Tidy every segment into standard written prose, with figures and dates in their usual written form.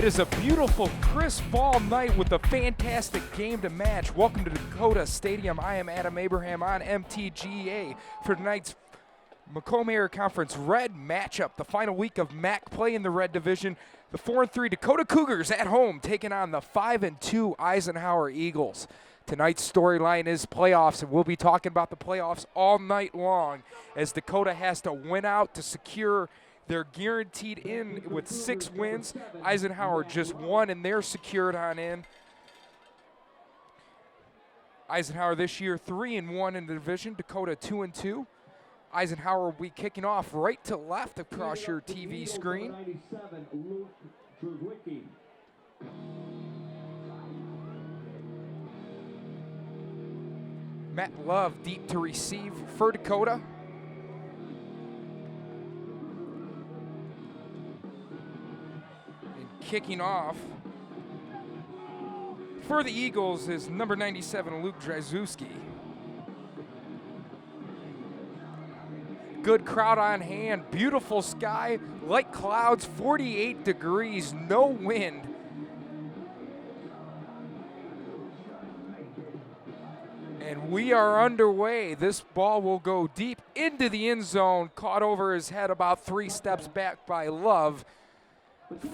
It is a beautiful, crisp fall night with a fantastic game to match. Welcome to Dakota Stadium. I am Adam Abraham on MTGA for tonight's Macomb Area Conference Red matchup. The final week of MAC play in the Red Division. The 4-3 Dakota Cougars at home taking on the 5-2 Eisenhower Eagles. Tonight's storyline is playoffs, and we'll be talking about the playoffs all night long as Dakota has to win out to secure their guaranteed in with 6 wins. Eisenhower just 1, and they're secured on in. Eisenhower this year 3-1 in the division. Dakota 2-2. Eisenhower will be kicking off right to left across your TV screen. Matt Love deep to receive for Dakota. And kicking off for the Eagles is number 97, Luke Draszewski. Good crowd on hand, beautiful sky, light clouds, 48 degrees, no wind. And we are underway. This ball will go deep into the end zone, caught over his head about 3 steps back by Love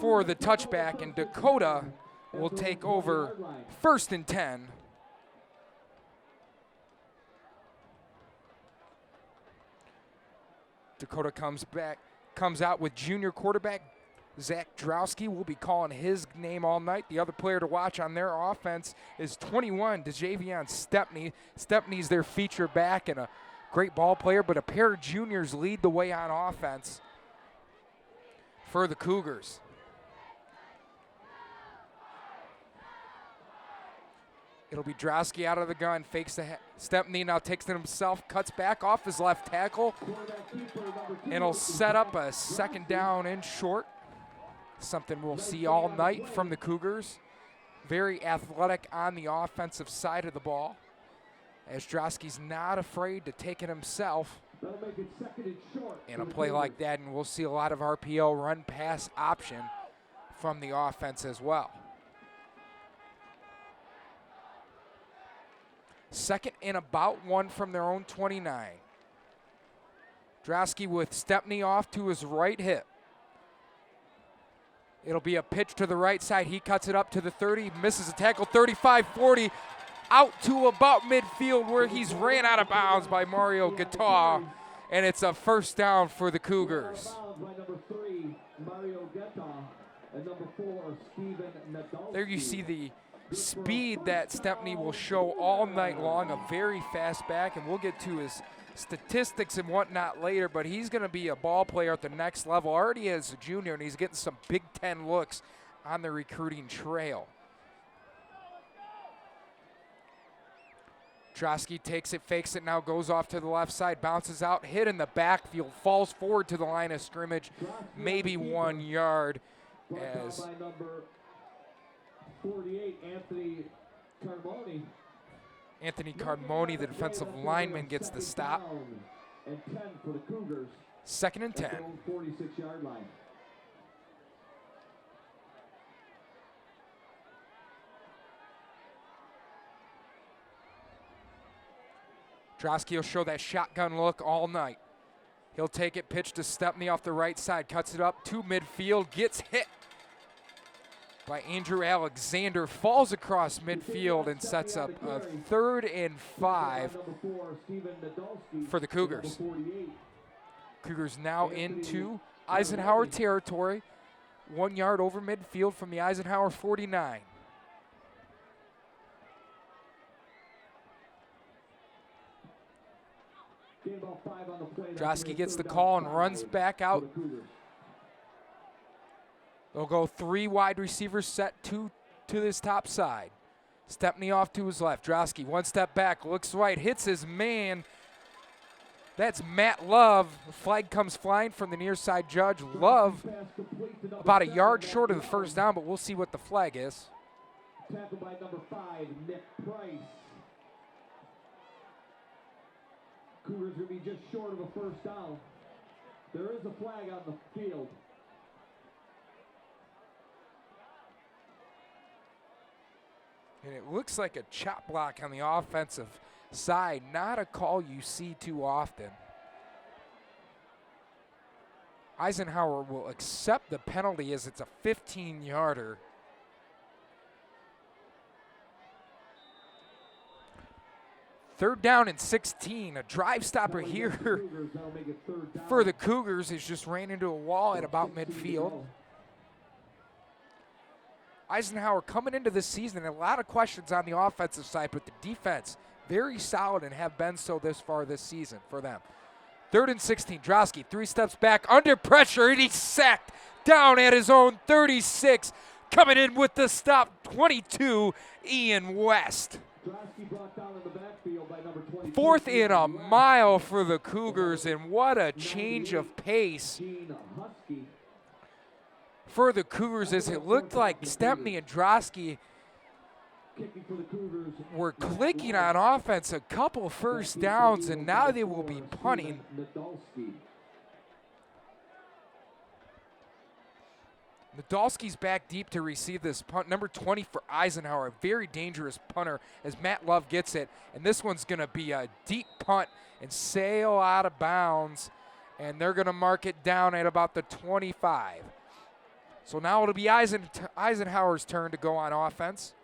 for the touchback, and Dakota will take over 1st and 10. Dakota comes out with junior quarterback Zach Drowski. Will be calling his name all night. The other player to watch on their offense is 21, DeJavion Stepney. Stepney's their feature back and a great ball player, but a pair of juniors lead the way on offense for the Cougars. It'll be Drowski out of the gun, fakes the Stepney, now takes it himself, cuts back off his left tackle, and he'll set up a 2nd down and short. Something we'll see all night from the Cougars. Very athletic on the offensive side of the ball, as Drowski's not afraid to take it himself. In a play like that, and we'll see a lot of RPO run pass option from the offense as well. 2nd and about 1 from their own 29. Drowski with Stepney off to his right hip. It'll be a pitch to the right side. He cuts it up to the 30, misses a tackle, 35-40, out to about midfield where he's ran out of bounds by Mario Guitar, and it's a 1st down for the Cougars. There you see the speed that Stepney will show all night long, a very fast back, and we'll get to his statistics and whatnot later, but he's going to be a ball player at the next level, already as a junior, and he's getting some Big Ten looks on the recruiting trail. Drowski takes it, fakes it, now goes off to the left side, bounces out, hit in the backfield, falls forward to the line of scrimmage, maybe 1 yard, as 48, Anthony Carboni, the defensive lineman, gets the stop. And 10 for the Cougars. 2nd and 10. 46-yard line. Drowski will show that shotgun look all night. He'll take it, pitch to Stepney off the right side, cuts it up to midfield, gets hit by Andrew Alexander, falls across midfield and sets up a 3rd and 5 for the Cougars. Cougars now into Eisenhower territory, 1 yard over midfield from the Eisenhower 49. Drowski gets the call and runs back out. They'll go 3 wide receivers set, 2 to this top side. Stepney off to his left. Drowski 1 step back, looks right, hits his man. That's Matt Love. The flag comes flying from the near side judge. Love about a yard short of the 1st down, but we'll see what the flag is. Tackled by number 5, Nick Price. Cougars will be just short of a 1st down. There is a flag on the field. And it looks like a chop block on the offensive side, not a call you see too often. Eisenhower will accept the penalty as it's a 15-yarder. Third down and 16, a drive stopper here for the Cougars. Has just ran into a wall at about midfield. Eisenhower coming into this season, a lot of questions on the offensive side, but the defense very solid and have been so this far this season for them. Third and 16, Drosky 3 steps back under pressure, and he's sacked down at his own 36. Coming in with the stop, 22, Ian West. Fourth and a mile for the Cougars, and what a change of pace for the Cougars, as it looked like Stempney and Drosky were clicking on offense, a couple first downs, and now they will be punting. Nadolski's back deep to receive this punt. Number 20 for Eisenhower, a very dangerous punter as Matt Love gets it. And this one's going to be a deep punt and sail out of bounds. And they're going to mark it down at about the 25. So now it'll be Eisenhower's turn to go on offense.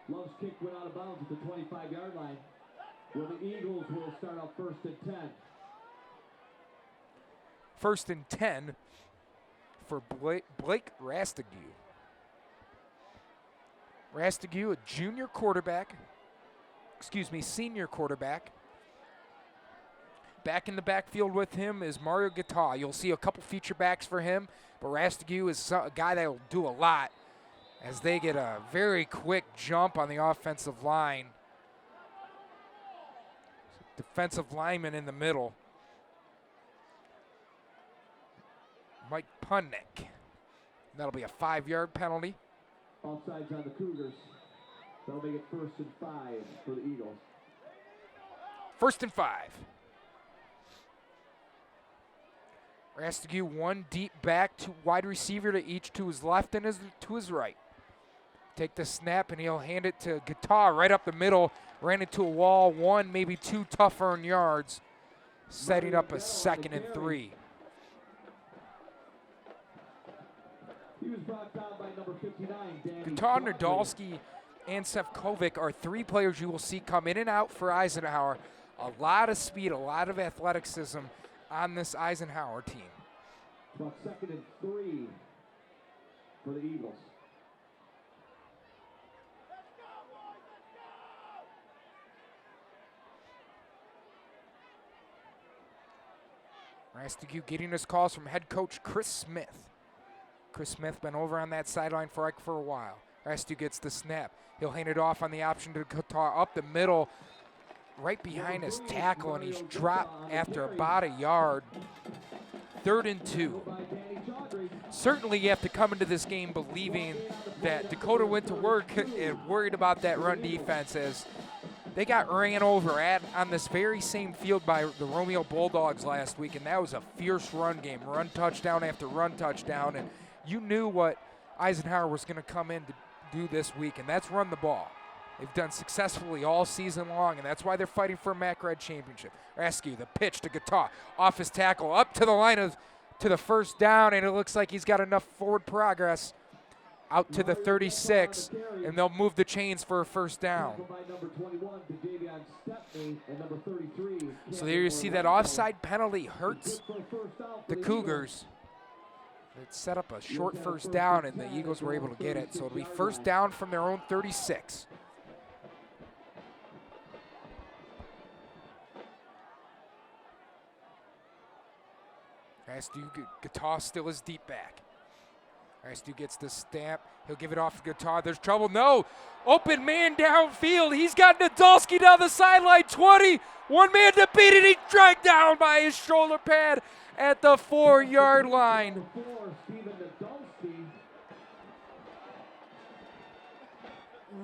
Love's kick went out of bounds at the 25-yard line, where the Eagles will start out first and 10. First and 10 for Blake Rastigue. Rastigue, a senior quarterback. Back in the backfield with him is Mario Guitar. You'll see a couple feature backs for him, but Rastigue is a guy that will do a lot as they get a very quick jump on the offensive line. Defensive lineman in the middle. Mike Punnick. That'll be a 5-yard penalty. Offsides on the Cougars. That'll make it first and 5 for the Eagles. First and 5. Rastigue one deep back, two wide receiver to each to his left and to his right. Take the snap and he'll hand it to Guitar right up the middle. Ran into a wall, 1, maybe 2 tough earned yards, setting up a 2nd and 3. He was brought down by number 59, Danny. Guitar, Nadolski, and Sefcovic are 3 players you will see come in and out for Eisenhower. A lot of speed, a lot of athleticism on this Eisenhower team. About 2nd and 3 for the Eagles. Rastigue getting his calls from head coach Chris Smith. Chris Smith been over on that sideline for a while. Rastigue gets the snap. He'll hand it off on the option to Guitar up the middle, right behind his tackle, and he's dropped after about a yard. 3rd and 2. Certainly you have to come into this game believing that Dakota went to work and worried about that run defense, as they got ran over on this very same field by the Romeo Bulldogs last week, and that was a fierce run game. Run touchdown after run touchdown, and you knew what Eisenhower was going to come in to do this week, and that's run the ball. They've done successfully all season long, and that's why they're fighting for a MAC Red championship. Rastigue, the pitch to Guitar, off his tackle, up to the line to the first down, and it looks like he's got enough forward progress out to the 36, and they'll move the chains for a first down. So there you see that offside penalty hurts the Cougars. It set up a short first down, and the Eagles were able to get it. So it'll be first down from their own 36. Rastigue, Guitar still is deep back. Rastigue gets the stamp. He'll give it off to Guitar. There's trouble. No. Open man downfield. He's got Nadolski down the sideline. 20. One man to beat it. He's dragged down by his shoulder pad at the 4-yard line.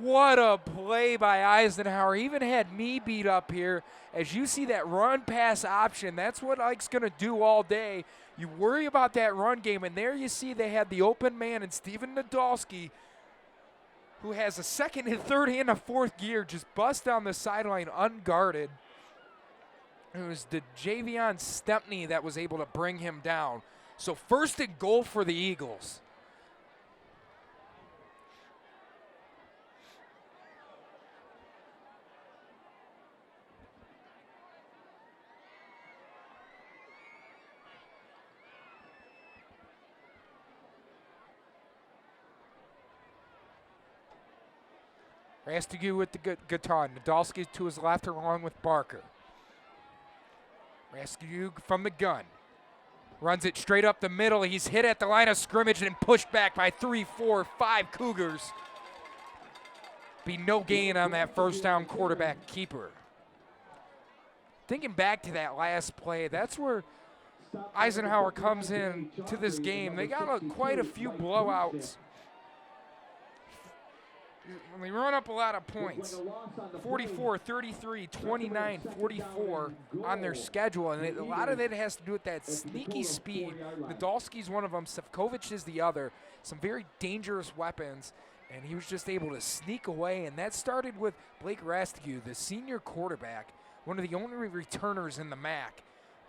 What a play by Eisenhower. He even had me beat up here. As you see that run pass option, that's what Ike's going to do all day. You worry about that run game, and there you see they had the open man and Steven Nadolski. who has a second and third and a fourth gear, just bust down the sideline unguarded. It was the Javion Stepney that was able to bring him down. So 1st and goal for the Eagles. Rastigue with the guitar. Nadolski to his left along with Barker. Rastigue from the gun. Runs it straight up the middle. He's hit at the line of scrimmage and pushed back by 3, 4, 5 Cougars. Be no gain on that first down quarterback keeper. Thinking back to that last play, that's where Eisenhower comes in to this game. They got quite a few blowouts. They run up a lot of points. 44, 33, 29, 44 on their schedule. And a lot of it has to do with that sneaky speed. Nadolski's one of them. Sefcovic is the other. Some very dangerous weapons. And he was just able to sneak away. And that started with Blake Rastigue, the senior quarterback, one of the only returners in the MAC,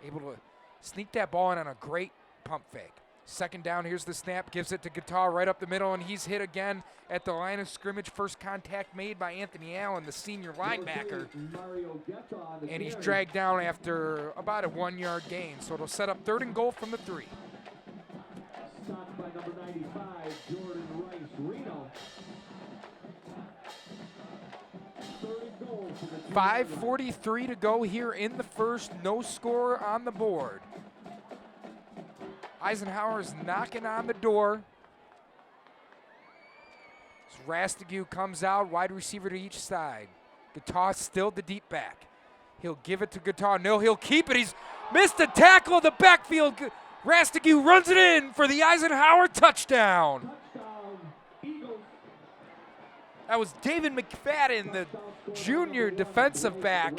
able to sneak that ball in on a great pump fake. Second down, here's the snap, gives it to Guitar right up the middle, and he's hit again at the line of scrimmage. First contact made by Anthony Allen, the senior linebacker. And he's dragged down after about a 1-yard gain. So it'll set up 3rd and goal from the 3. Stopped by number 95, Jordan Rice, Reno. 3rd and goal for the 5:43 to go here in the first. No score on the board. Eisenhower's knocking on the door. As Rastigue comes out, wide receiver to each side. Guitar still the deep back. He'll give it to Guitar. No, he'll keep it. He's missed the tackle of the backfield. Rastigue runs it in for the Eisenhower touchdown. That was David McFadden, the junior defensive back.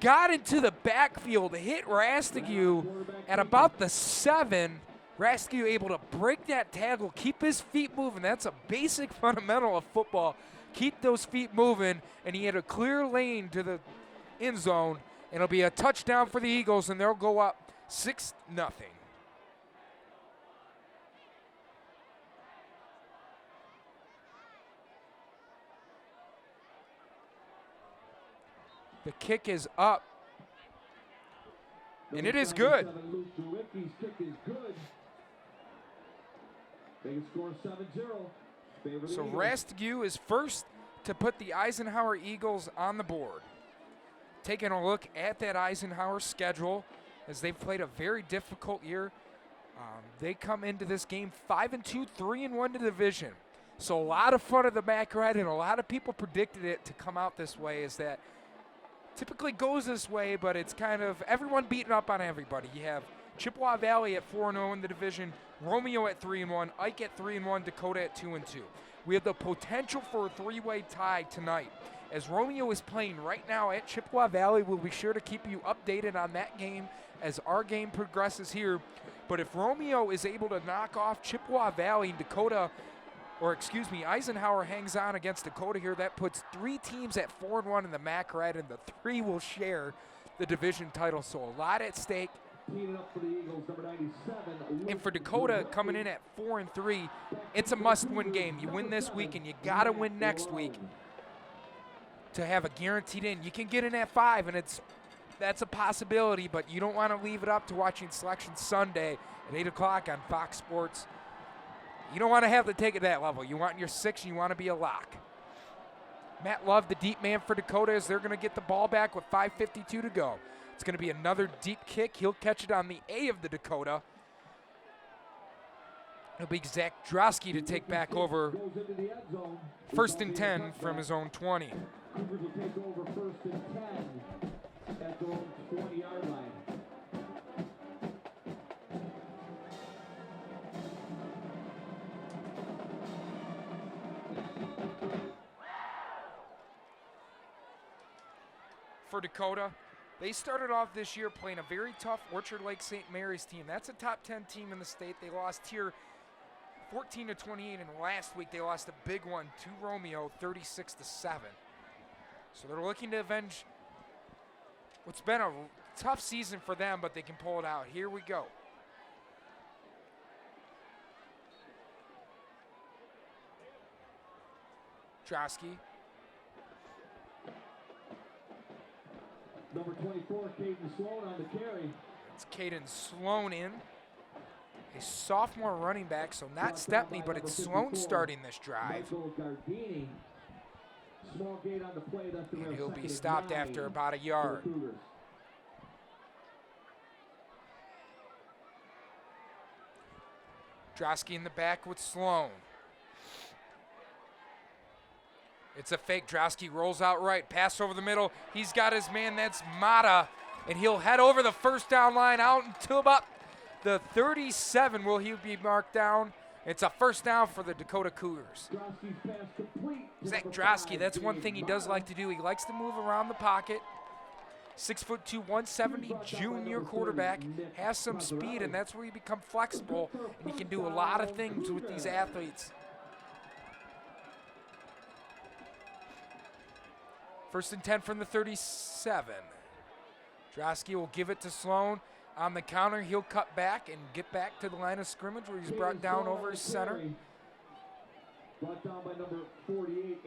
Got into the backfield, hit Rastigue at about the 7. Rastigue able to break that tackle, keep his feet moving. That's a basic fundamental of football. Keep those feet moving, and he had a clear lane to the end zone. And it'll be a touchdown for the Eagles, and they'll go up 6-0. The kick is up, and it is good. So Rastigue is first to put the Eisenhower Eagles on the board. Taking a look at that Eisenhower schedule, as they've played a very difficult year. They come into this game 5-2, 3-1 to the division. So a lot of fun at the back ride, and a lot of people predicted it to come out this way. Is that typically goes this way, but it's kind of everyone beating up on everybody. You have Chippewa Valley at 4-0 in the division, Romeo at 3-1, Ike at 3-1, Dakota at 2-2. We have the potential for a 3-way tie tonight. As Romeo is playing right now at Chippewa Valley, we'll be sure to keep you updated on that game as our game progresses here. But if Romeo is able to knock off Chippewa Valley and Eisenhower hangs on against Dakota here, that puts 3 teams at 4-1 in the MAC red, and the 3 will share the division title. So a lot at stake. And for Dakota coming in at 4-3, it's a must-win game. You win this week, and you got to win next week to have a guaranteed in. You can get in at 5, and that's a possibility, but you don't want to leave it up to watching Selection Sunday at 8 o'clock on Fox Sports. You don't want to have to take it that level. You want your 6, and you want to be a lock. Matt Love, the deep man for Dakota, as they're going to get the ball back with 5:52 to go. It's going to be another deep kick. He'll catch it on the A of the Dakota. It'll be Zach Drosky to take back over 1st and 10 from his own 20. Cougars will take over 1st and 10 at their own 20-yard line. For Dakota, they started off this year playing a very tough Orchard Lake St. Mary's team. That's a top 10 team in the state. They lost here 14-28, and last week they lost a big one to Romeo, 36-7. So they're looking to avenge what's been a tough season for them, but they can pull it out. Here we go. Drosky. Number 24, Caden Sloan on the carry. It's Caden Sloan in. A sophomore running back, so not Stepney, but it's Sloan starting this drive. Small gate on the play, that's the And he'll be stopped after about a yard. Drosky in the back with Sloan. It's a fake. Drosky rolls out right. Pass over the middle. He's got his man. That's Mata. And he'll head over the first down line out until about the 37. Will he be marked down? It's a first down for the Dakota Cougars. Zach Drosky, that's one thing he does like to do. He likes to move around the pocket. 6'2", 170 junior quarterback, has some speed, and that's where you become flexible, and you can do a lot of things with these athletes. First and 10 from the 37. Drosky will give it to Sloan. On the counter, he'll cut back and get back to the line of scrimmage where he's brought down over his center.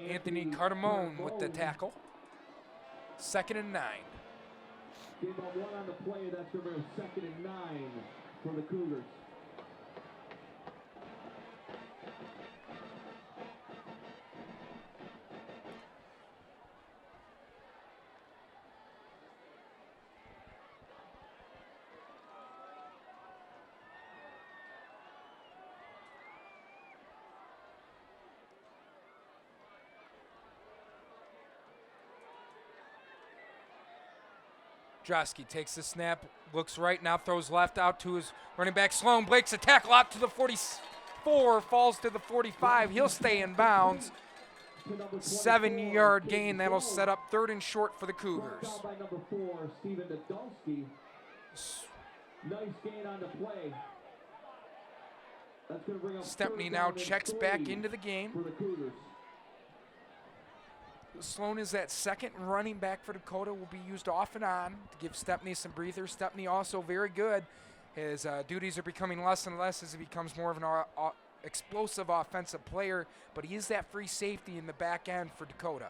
Anthony Cardamone with the tackle. 2nd and 9. Gave up one on the play. That's going to be 2nd and 9 for the Cougars. Drosky takes the snap, looks right, now throws left out to his running back. Sloan breaks a tackle out to the 44, falls to the 45. He'll stay in bounds. 7-yard gain. That'll set up 3rd and short for the Cougars. By number 4, Stephen Nadolski. Nice gain on the play. That's going to bring up Stepney now checks back into the game. For the Cougars. Sloan is that second running back for Dakota, will be used off and on to give Stepney some breathers. Stepney also very good. His duties are becoming less and less as he becomes more of an explosive offensive player, but he is that free safety in the back end for Dakota.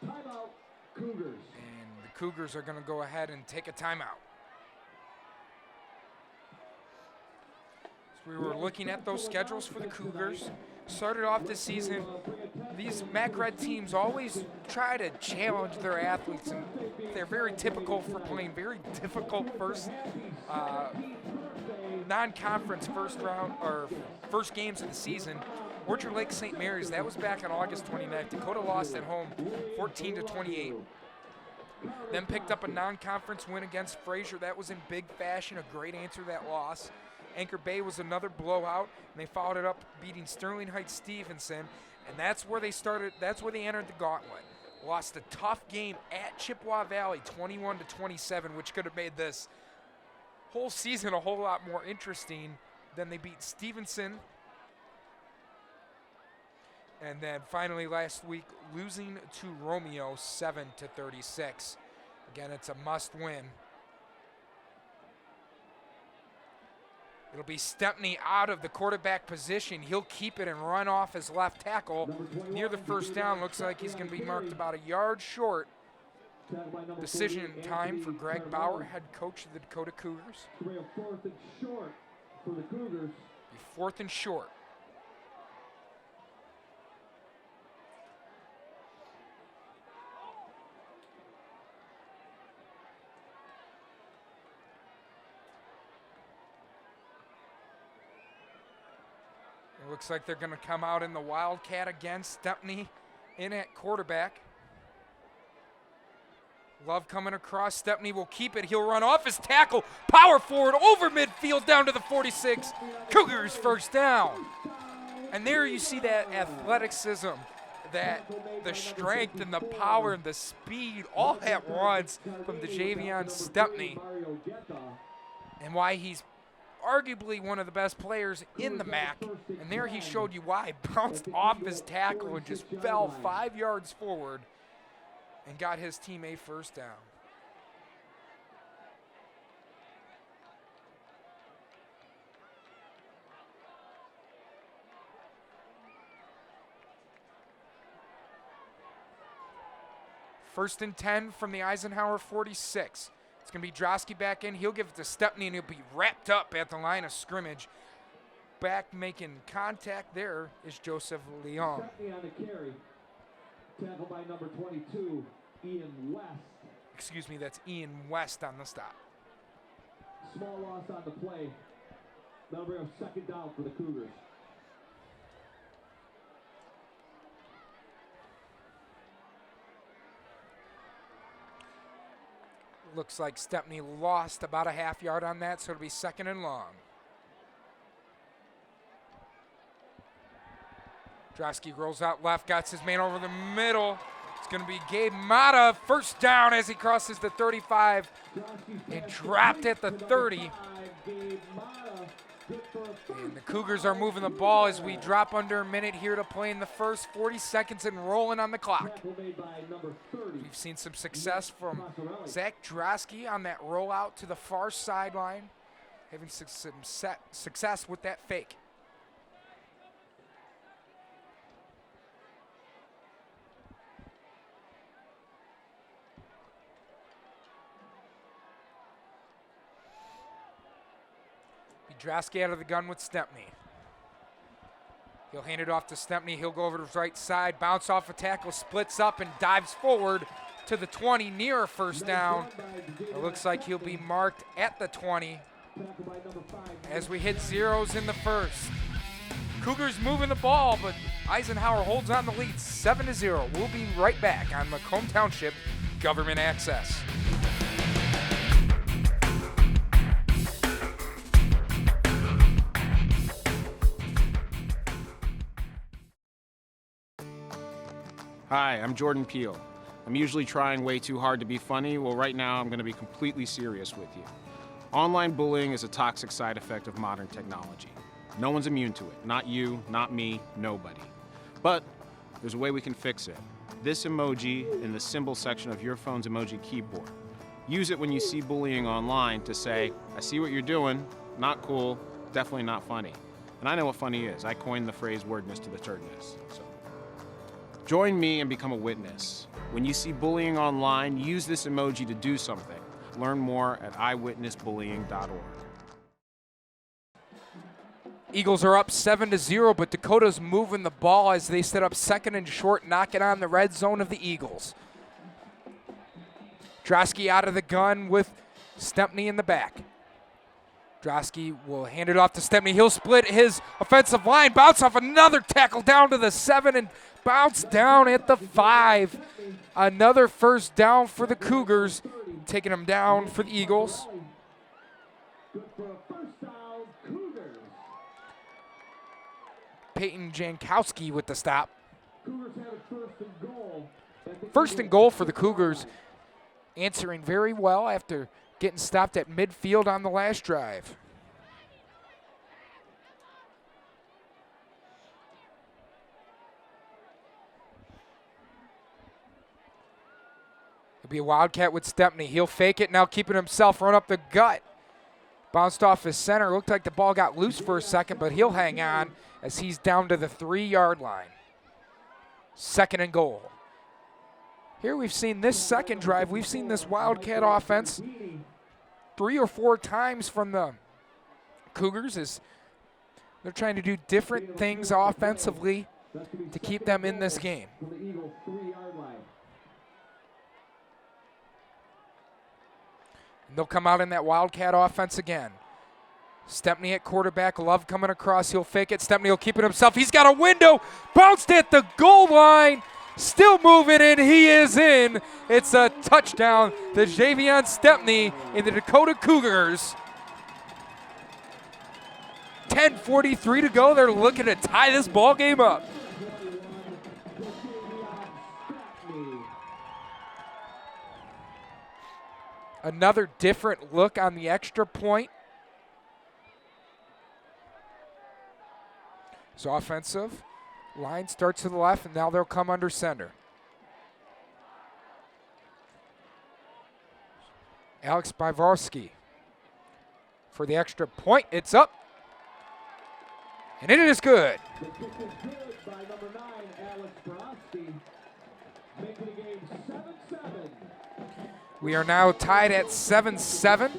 Timeout, Cougars. And the Cougars are going to go ahead and take a timeout. We were looking at those schedules for the Cougars. Started off this season, these MAC Red teams always try to challenge their athletes, and they're very typical for playing very difficult non-conference first games of the season. Orchard Lake St. Mary's, that was back on August 29th. Dakota lost at home 14-28. Then picked up a non-conference win against Fraser. That was in big fashion, a great answer to that loss. Anchor Bay was another blowout, and they followed it up beating Sterling Heights Stevenson, and that's where they entered the gauntlet. Lost a tough game at Chippewa Valley, 21-27, which could have made this whole season a whole lot more interesting. Then they beat Stevenson, and then finally last week losing to Romeo 7-36. Again, it's a must-win. It'll be Stepney out of the quarterback position. He'll keep it and run off his left tackle near the first down. Looks like he's going to be marked about a yard short. Decision time for Greg Bauer, head coach of the Dakota Cougars. 4th and short for the Cougars. 4th and short. It looks like they're going to come out in the Wildcat again. Stepney in at quarterback. Love coming across. Stepney will keep it. He'll run off his tackle. Power forward over midfield down to the 46. Cougars first down. And there you see that athleticism the strength and the power and the speed all at once from the Javion Stepney, and why he's arguably one of the best players in the MAC. And there he showed you why. Bounced off his tackle and just fell 5 yards forward and got his team a first down. First and 10 from the Eisenhower 46. It's going to be Drosky back in. He'll give it to Stepney, and he'll be wrapped up at the line of scrimmage. Back making contact there is Joseph Leon. Stepney on the carry. Tackled by number 22, Ian West. Excuse me, that's Ian West on the stop. Small loss on the play. That'll bring up second down for the Cougars. Looks like Stepney lost about a half yard on that, so it'll be second and long. Drosky rolls out left, got his man over the middle. It's going to be Gabe Mata, first down as he crosses the 35 and dropped at the 30. And the Cougars are moving the ball as we drop under a minute here to play in the first. 40 seconds and rolling on the clock. We've seen some success from Zach Drosky on that rollout to the far sideline, having some success with that fake. Drosky out of the gun with Stepney. He'll hand it off to Stepney. He'll go over to the right side, bounce off a tackle, splits up and dives forward to the 20 near a first down. It looks like he'll be marked at the 20 as we hit zeros in the first. Cougars moving the ball, but Eisenhower holds on the lead 7-0. We'll be right back on Macomb Township Government Access. Hi, I'm Jordan Peele. I'm usually trying way too hard to be funny. Well, right now I'm going to be completely serious with you. Online bullying is a toxic side effect of modern technology. No one's immune to it. Not you, not me, nobody. But there's a way we can fix it. This emoji in the symbol section of your phone's emoji keyboard. Use it when you see bullying online to say, I see what you're doing, not cool, definitely not funny. And I know what funny is. I coined the phrase wordness to the turdness. So join me and become a witness. When you see bullying online, use this emoji to do something. Learn more at eyewitnessbullying.org. Eagles are up 7-0, but Dakota's moving the ball as they set up second and short, knocking on the red zone of the Eagles. Drosky out of the gun with Stepney in the back. Drosky will hand it off to Stepney. He'll split his offensive line, bounce off another tackle down to the 7 and bounce down at the 5. Another first down for the Cougars, taking them down for the Eagles. Peyton Jankowski with the stop. First and goal for the Cougars, answering very well after getting stopped at midfield on the last drive. It'll be a wildcat with Stepney. He'll fake it, now keeping himself, run up the gut. Bounced off his center. Looked like the ball got loose for a second, but he'll hang on as he's down to the 3-yard line. Second and goal. Here we've seen this second drive, we've seen this wildcat offense 3 or 4 times from the Cougars as they're trying to do different things offensively to keep them in this game. And they'll come out in that wildcat offense again. Stepney at quarterback, Love coming across, he'll fake it, Stepney will keep it himself, he's got a window, bounced at the goal line, still moving in, he is in. It's a touchdown to Javion Stepney in the Dakota Cougars. 10:43 to go, they're looking to tie this ball game up. Another different look on the extra point. So offensive line starts to the left, and now they'll come under center. Alex Bivarski for the extra point. It's up, and it is good. The kick is good by number 9, Alex Bivarski, making the game 7-7. We are now tied at 7-7.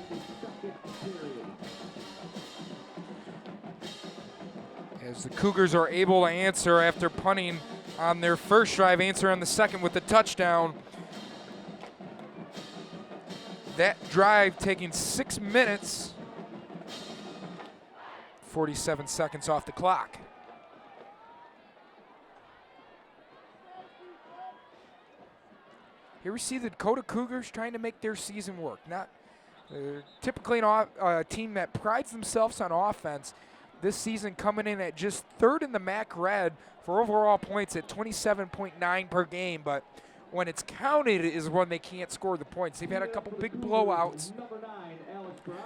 As the Cougars are able to answer after punting on their first drive, answer on the second with the touchdown. That drive taking 6 minutes, 47 seconds off the clock. Here we see the Dakota Cougars trying to make their season work. Not typically a team that prides themselves on offense. This season coming in at just third in the MAC Red for overall points at 27.9 per game, but when it's counted is when they can't score the points. They've had a couple big blowouts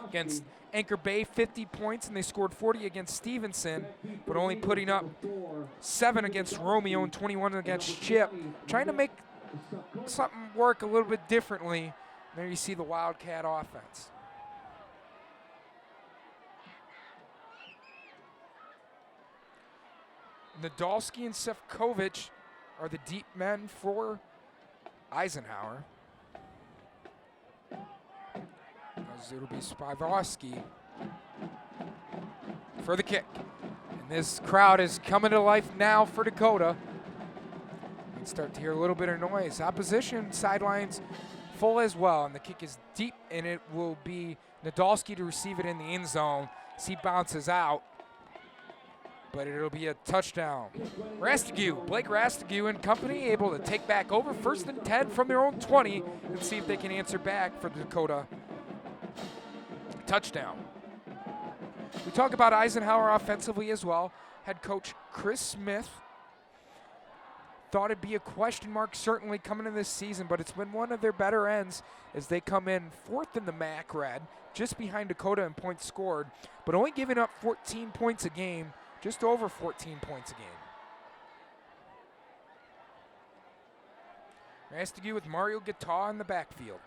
against Anchor Bay, 50 points, and they scored 40 against Stevenson, but only putting up 7 against Romeo and 21 against Chip. Trying to make something work a little bit differently. There you see the Wildcat offense. Nadolski and Sefcovic are the deep men for Eisenhower. As it'll be Spivarski for the kick. And this crowd is coming to life now for Dakota. You can start to hear a little bit of noise. Opposition sidelines full as well, and the kick is deep, and it will be Nadolski to receive it in the end zone. As he bounces out, but it'll be a touchdown. Rastigue, Blake Rastigue and company able to take back over 1st and 10 from their own 20 and see if they can answer back for the Dakota touchdown. We talk about Eisenhower offensively as well. Head coach Chris Smith thought it'd be a question mark certainly coming in this season, but it's been one of their better ends as they come in 4th in the MAC Red, just behind Dakota in points scored, but only giving up 14 points a game. Just over 14 points a game. Rastigue with Mario Guitar in the backfield.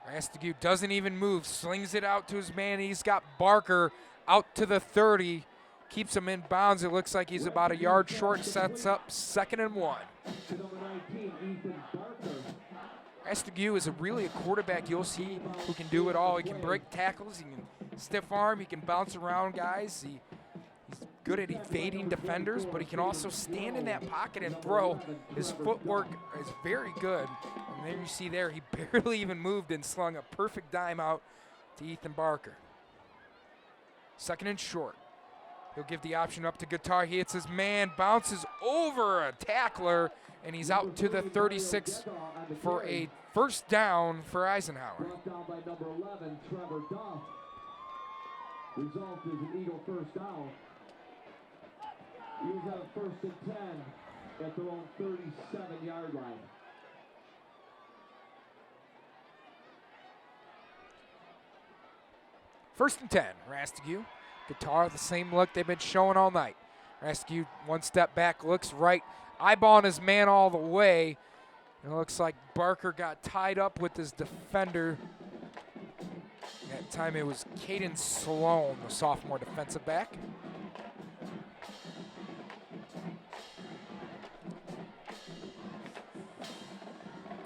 Rastigue doesn't even move, slings it out to his man. He's got Barker out to the 30, keeps him in bounds. It looks like he's about a yard short, sets up 2nd and 1. Rastigue is really a quarterback you'll see who can do it all. He can break tackles, he can stiff arm, he can bounce around guys. He's good at evading defenders, but he can also stand in that pocket and throw. His footwork is very good. And there you see there, he barely even moved and slung a perfect dime out to Ethan Barker. 2nd and short. He'll give the option up to Guitar. He hits his man, bounces over a tackler, and he's out to the 36 for a first down for Eisenhower. Brought down by number 11, Trevor Duff. Result is an Eagle first down. Eagles have a 1st and 10 at their own 37-yard line. First and 10, Rastigue. Guitar, the same look they've been showing all night. Rastigue, 1 step back, looks right, eyeballing his man all the way. And it looks like Barker got tied up with his defender. That time it was Caden Sloan, the sophomore defensive back.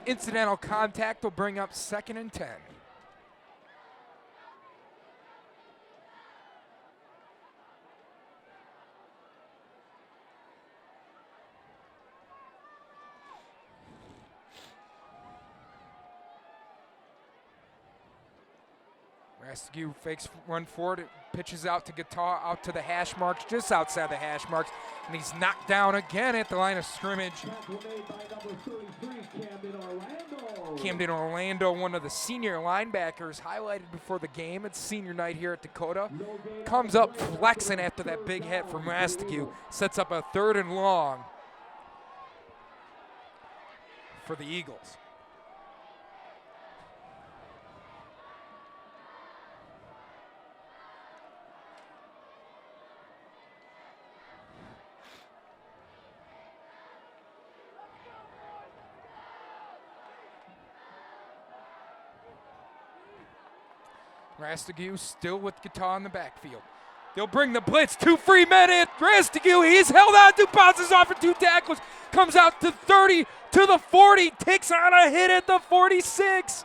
Incidental contact will bring up 2nd and 10. Rastigue fakes run forward, it pitches out to Guitar, out to the hash marks, just outside the hash marks, and he's knocked down again at the line of scrimmage. Camden Orlando, one of the senior linebackers, highlighted before the game. It's senior night here at Dakota. Comes up flexing after that big hit from Rastigue, sets up a 3rd and long for the Eagles. Rastigue still with Guitar in the backfield. They'll bring the blitz. 2 free men in. Rastigue, he's held on to, bounces off for 2 tackles. Comes out to 30, to the 40. Takes on a hit at the 46.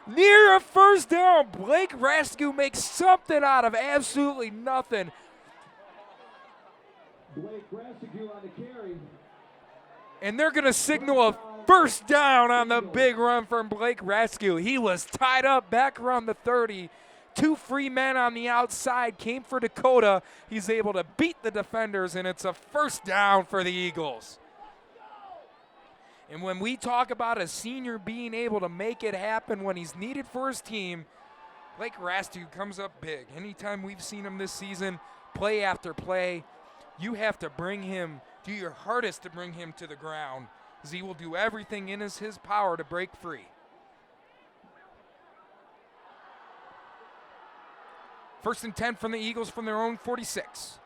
Near a first down. Blake Rastigue makes something out of absolutely nothing. Blake Rastigue on the carry. And they're going to signal a first down on the big run from Blake Rastigue. He was tied up back around the 30. 2 free men on the outside came for Dakota. He's able to beat the defenders, and it's a first down for the Eagles. And when we talk about a senior being able to make it happen when he's needed for his team, Blake Rastigue comes up big. Anytime we've seen him this season, play after play, you have to bring him, do your hardest to bring him to the ground, because he will do everything in his power to break free. First and 10 from the Eagles from their own 46.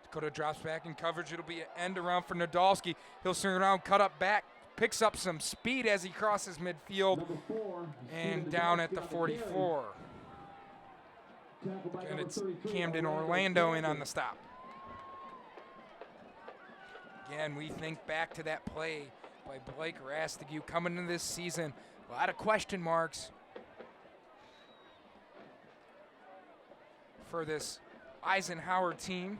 Dakota drops back in coverage. It'll be an end around for Nadolski. He'll swing around, cut up back, picks up some speed as he crosses midfield, and down at the 44. And it's Camden Orlando in on the stop. Again, we think back to that play by Blake Rastigue coming into this season. A lot of question marks for this Eisenhower team,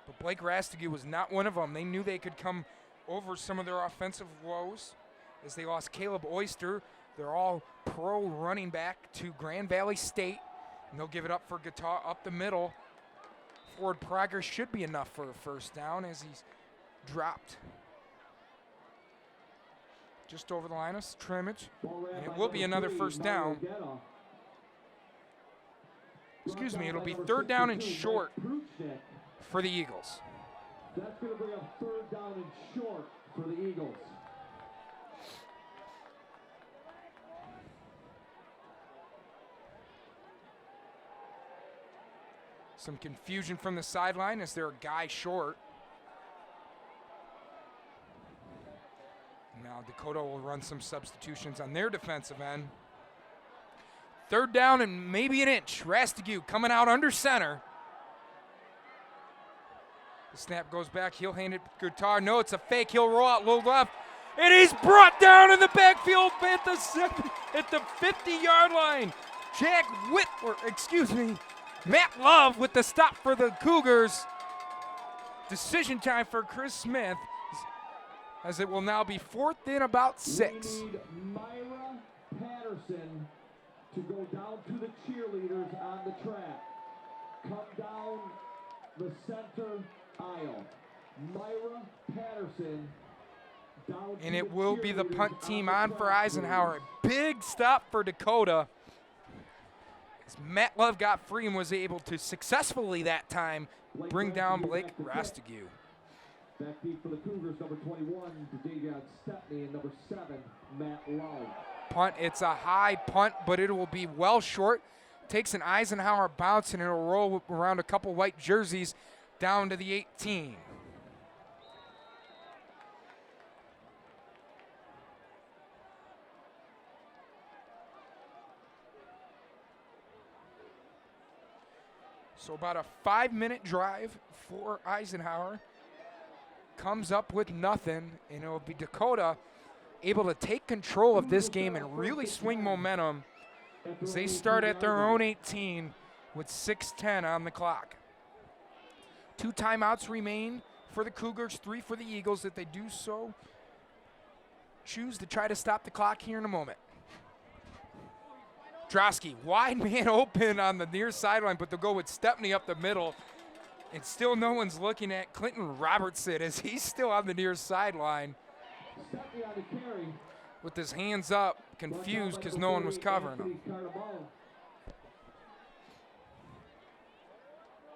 but Blake Rastigue was not one of them. They knew they could come over some of their offensive woes as they lost Caleb Oyster. They're all pro running back to Grand Valley State, and they'll give it up for Guitar up the middle. Forward progress should be enough for a first down as he's dropped just over the line of scrimmage, and it will be another first down. Excuse me, it'll be 3rd down and short for the Eagles. That's going to bring up 3rd down and short for the Eagles. Some confusion from the sideline. Is there a guy short? Now Dakota will run some substitutions on their defensive end. 3rd down and maybe an inch. Rastigue coming out under center. The snap goes back. He'll hand it to Guitar. No, it's a fake. He'll roll out low left. And he's brought down in the backfield at the 50-yard line. Matt Love with the stop for the Cougars. Decision time for Chris Smith, as it will now be 4th and about 6. We need Myra Patterson to go down to the cheerleaders on the track. Come down the center aisle. Myra Patterson down. And it will be the punt team on for Eisenhower. Big stop for Dakota. As Matt Love got free and was able to successfully that time bring down Blake Rastigue. Back deep for the Cougars, number 21, Davion Stepney, and number 7, Matt Love. Punt, it's a high punt, but it will be well short. Takes an Eisenhower bounce, and it'll roll around a couple white jerseys down to the 18. So about a 5-minute drive for Eisenhower. Comes up with nothing, and it will be Dakota able to take control of this game and really swing momentum as they start at their own 18 with 6:10 on the clock. 2 timeouts remain for the Cougars, 3 for the Eagles. If they do so, choose to try to stop the clock here in a moment. Drosky, wide man open on the near sideline, but they'll go with Stepney up the middle. And still no one's looking at Clinton Robertson as he's still on the near sideline with his hands up, confused because no one was covering him.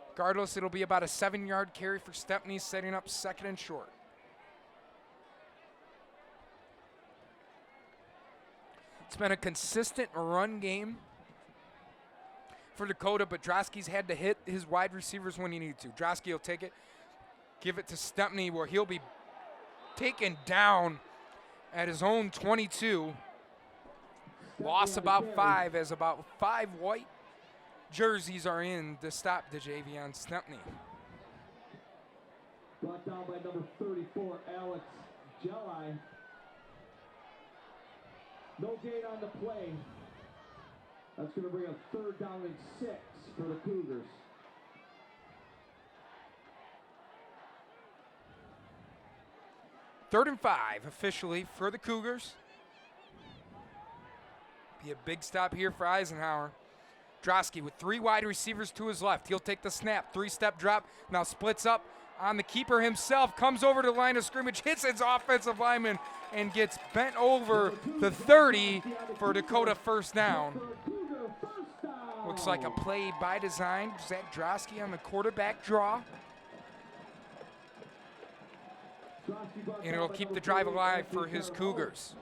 Regardless, it'll be about a 7-yard carry for Stepney, setting up 2nd and short. It's been a consistent run game for Dakota, but Drosky's had to hit his wide receivers when he needed to. Drosky will take it, give it to Stepney, where he'll be taken down at his own 22. Loss about 5 as about 5 white jerseys are in to stop Javion Stepney. Brought down by number 34, Alex Jelli. No gain on the play. That's going to bring a 3rd down and 6 for the Cougars. Third and 5 officially for the Cougars. Be a big stop here for Eisenhower. Drosky with 3 wide receivers to his left. He'll take the snap, 3-step drop, now splits up on the keeper himself, comes over to the line of scrimmage, hits his offensive lineman, and gets bent over the 30 for Dakota first down. Looks like a play by design. Zach Drosky on the quarterback draw. And it'll keep the drive alive for his Cougars.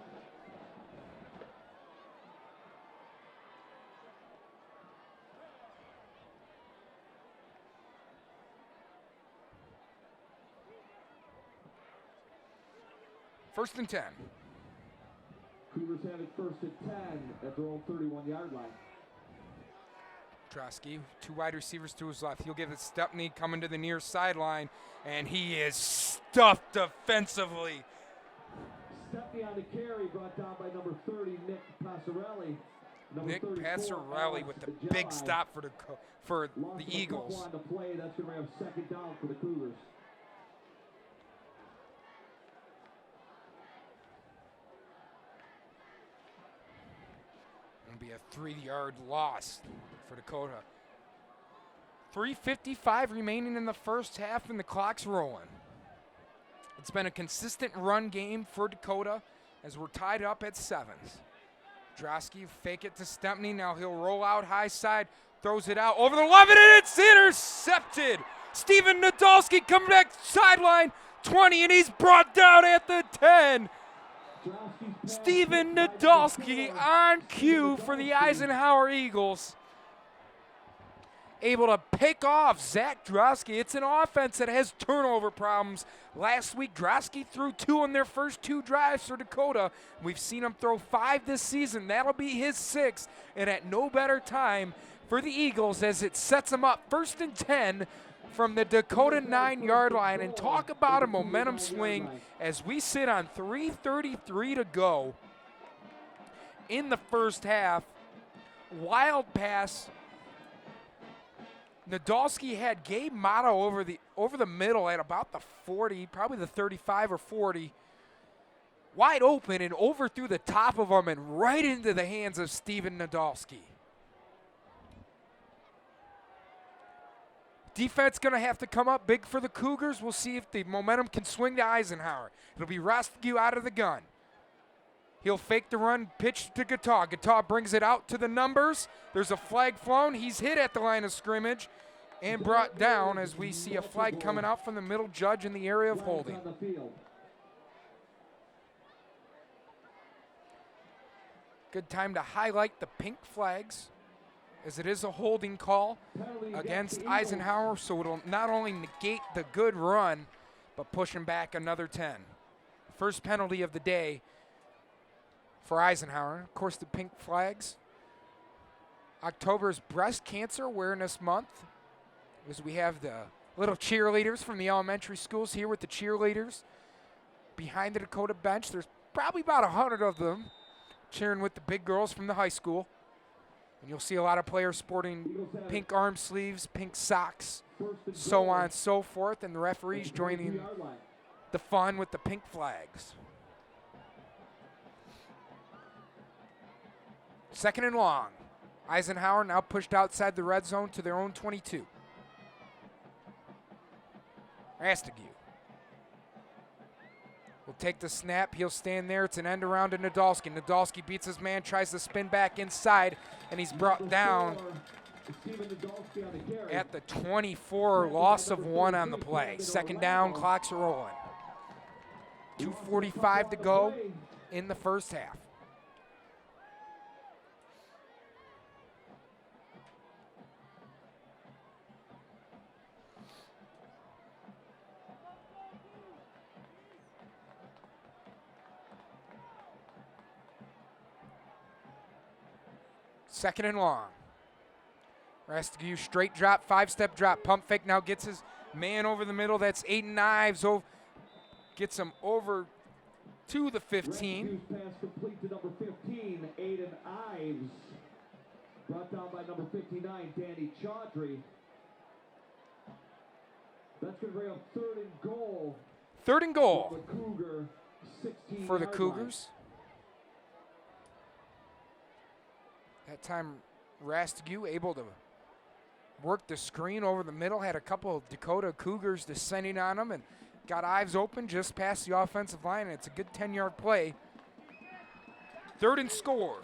First and 10. Cougars have it 1st and 10 at their own 31-yard line. Drosky, 2 wide receivers to his left. He'll give it Stepney coming to the near sideline, and he is stuffed defensively. Stepney on the carry, brought down by number 30, Nick Passarelli. Nick Passarelli with the big stop for the Eagles. On the play, that's going to have 2nd down for the Cougars. It'll be a 3-yard loss for Dakota. 3:55 remaining in the first half, and the clock's rolling. It's been a consistent run game for Dakota as we're tied up at 7s. Drosky fake it to Stepney. Now he'll roll out high side, throws it out over the 11, and it's intercepted. Steven Nadolski coming back sideline 20, and he's brought down at the 10. Steven Nadolski on cue for the Eisenhower Eagles. Able to pick off Zach Drosky. It's an offense that has turnover problems. Last week, Drosky threw 2 on their first 2 drives for Dakota. We've seen him throw 5 this season. That'll be his 6th, and at no better time for the Eagles as it sets them up 1st and 10 from the Dakota 9-yard line. And talk about a momentum swing as we sit on 3:33 to go in the first half. Wild pass. Nadolski had Gabe Motto over the middle at about the 40, probably the 35 or 40. Wide open and overthrew the top of him and right into the hands of Steven Nadolski. Defense going to have to come up big for the Cougars. We'll see if the momentum can swing to Eisenhower. It'll be Rostigue out of the gun. He'll fake the run, pitch to Gataw. Gataw brings it out to the numbers. There's a flag flown. He's hit at the line of scrimmage and brought down as we see a flag coming out from the middle judge in the area of holding. Good time to highlight the pink flags as it is a holding call against Eisenhower, so it'll not only negate the good run, but push him back another 10. First penalty of the day for Eisenhower. Of course, the pink flags. October's Breast Cancer Awareness Month, as we have the little cheerleaders from the elementary schools here with the cheerleaders behind the Dakota bench. There's probably about 100 of them cheering with the big girls from the high school. And you'll see a lot of players sporting pink arm sleeves, pink socks, so on and so forth, and the referees joining the fun with the pink flags. 2nd and long. Eisenhower now pushed outside the red zone to their own 22. Rostigue will take the snap. He'll stand there. It's an end around to Nadolski. Nadolski beats his man, tries to spin back inside, and he's brought down at the 24, loss of 1 on the play. 2nd down, clock's rolling. 2:45 to go in the first half. Second and long. Rastigui straight drop, 5-step drop, pump fake, now gets his man over the middle. That's Aiden Ives. Gets him over to the 15. Pass complete to number 15, Aiden Ives. Brought down by number 59, Danny Chaudhry. That's going to bring up third and goal. Third and goal For the Cougar, 16 for the yard Cougars. That time, Rastigui able to work the screen over the middle, had a couple of Dakota Cougars descending on him, and got Ives open just past the offensive line, and it's a good 10-yard play. Third and score.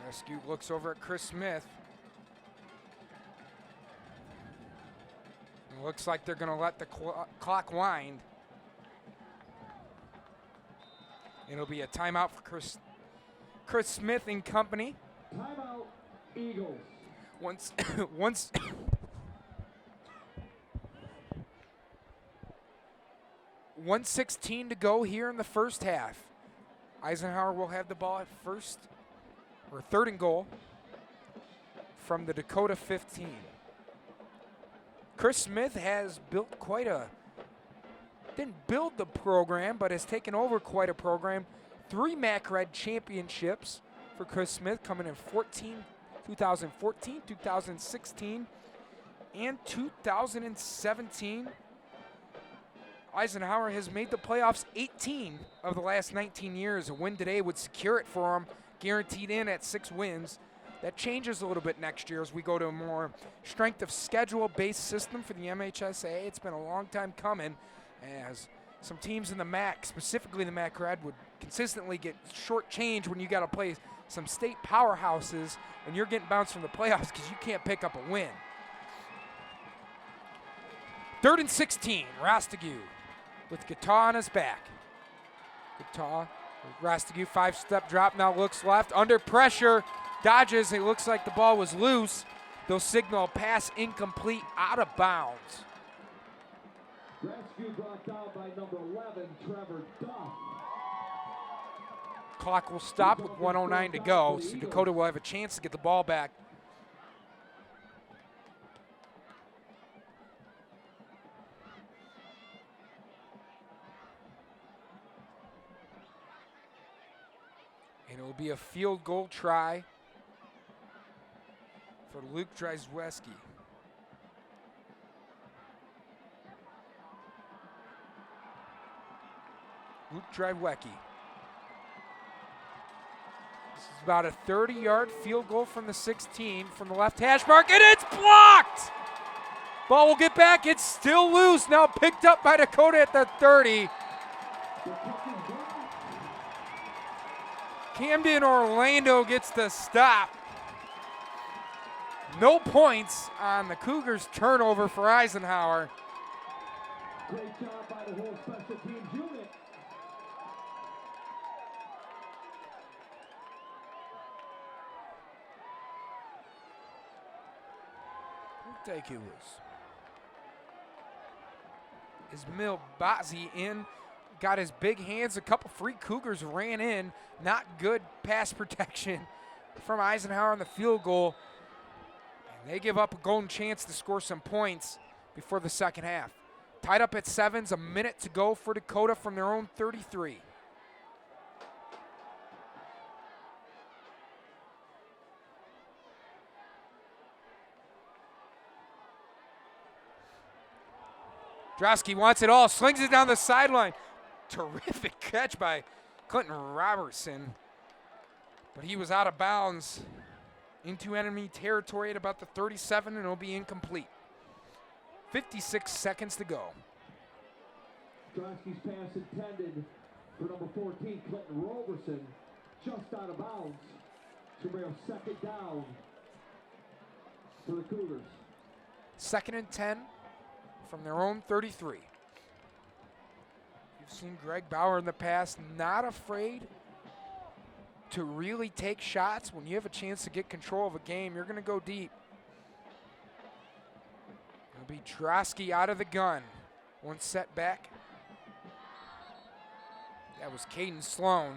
Rastigui looks over at Chris Smith. It looks like they're going to let the clock wind. It'll be a timeout for Chris Smith and company. Timeout, Eagles. Once 1:16 to go here in the first half. Eisenhower will have the ball at third and goal from the Dakota 15. Chris Smith has built didn't build the program, but has taken over quite a program. 3 MAC Red championships for Chris Smith, coming in 2014, 2016, and 2017. Eisenhower has made the playoffs 18 of the last 19 years. A win today would secure it for him, guaranteed in at 6 wins. That changes a little bit next year as we go to a more strength of schedule-based system for the MHSA. It's been a long time coming, as some teams in the MAC, specifically the MAC Red, would consistently get shortchanged when you got to play some state powerhouses and you're getting bounced from the playoffs because you can't pick up a win. Third and 16, Rastigui with Guitar on his back. Guitar, Rastigui, 5-step drop, now looks left, under pressure, dodges. It looks like the ball was loose. They'll signal a pass incomplete, out of bounds. Rescue brought down by number 11, Trevor Duff. Clock will stop with 1:09 to go, so Dakota will have a chance to get the ball back. And it will be a field goal try for Luke Drzeweski. Luke Drzeweski. This is about a 30-yard field goal from the 16 from the left hash mark, and it's blocked! Ball will get back. It's still loose. Now picked up by Dakota at the 30. Camden Orlando gets the stop. No points on the Cougars' turnover for Eisenhower. Great job by the whole special teams unit. I think it was Ismail Bazzi in, got his big hands. A couple free Cougars ran in. Not good pass protection from Eisenhower on the field goal. And they give up a golden chance to score some points before the second half. Tied up at 7s, a minute to go for Dakota from their own 33. Drosky wants it all, slings it down the sideline. Terrific catch by Clinton Robertson. But he was out of bounds into enemy territory at about the 37, and it'll be incomplete. 56 seconds to go. Drosky's pass intended for number 14, Clinton Robertson, just out of bounds. To bring up second down for the Cougars. 2nd and 10 from their own 33. You've seen Greg Bauer in the past, not afraid to really take shots. When you have a chance to get control of a game, you're going to go deep. It'll be Drosky out of the gun. One set back. That was Caden Sloan.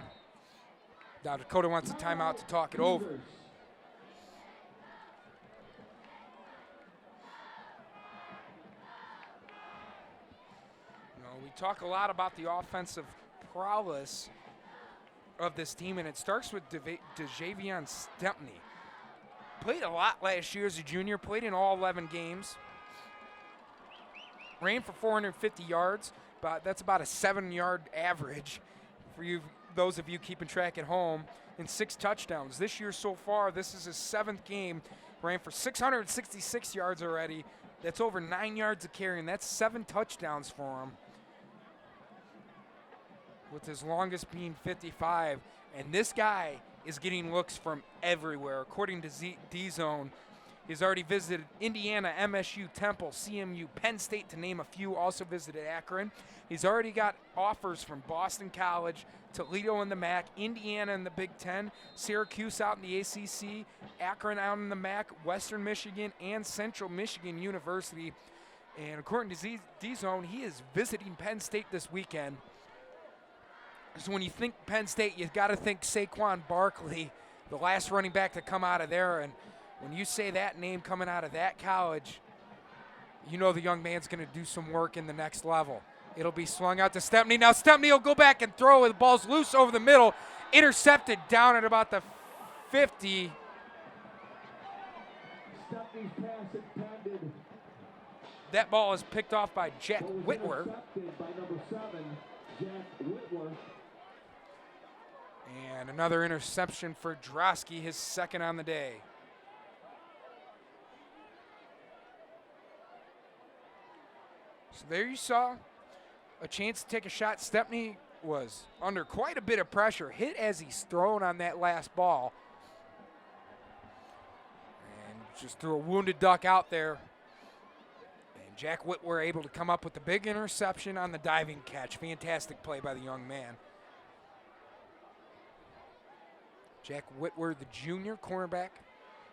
Now Dakota wants a timeout to talk it over. We talk a lot about the offensive prowess of this team, and it starts with DeJavion Stepney. Played a lot last year as a junior, played in all 11 games. Ran for 450 yards, but that's about a 7-yard average for you, those of you keeping track at home, and 6 touchdowns. This year so far, this is his 7th game. Ran for 666 yards already. That's over 9 yards of carry, and that's 7 touchdowns for him, with his longest being 55. And this guy is getting looks from everywhere. According to D-Zone, he's already visited Indiana, MSU, Temple, CMU, Penn State, to name a few. Also visited Akron. He's already got offers from Boston College, Toledo in the MAC, Indiana in the Big Ten, Syracuse out in the ACC, Akron out in the MAC, Western Michigan, and Central Michigan University. And according to D-Zone, he is visiting Penn State this weekend. So when you think Penn State, you got to think Saquon Barkley, the last running back to come out of there. And when you say that name coming out of that college, you know the young man's going to do some work in the next level. It'll be swung out to Stepney. Now Stepney will go back and throw it. The ball's loose over the middle. Intercepted down at about the 50. Stepney's pass intended. That ball is picked off by Jack Whitworth. Intercepted by number 7, Jack Whitworth. And another interception for Drosky, his 2nd on the day. So there you saw a chance to take a shot. Stepney was under quite a bit of pressure, hit as he's thrown on that last ball. And just threw a wounded duck out there. And Jack Whitworth able to come up with the big interception on the diving catch. Fantastic play by the young man. Jack Whitworth, the junior cornerback.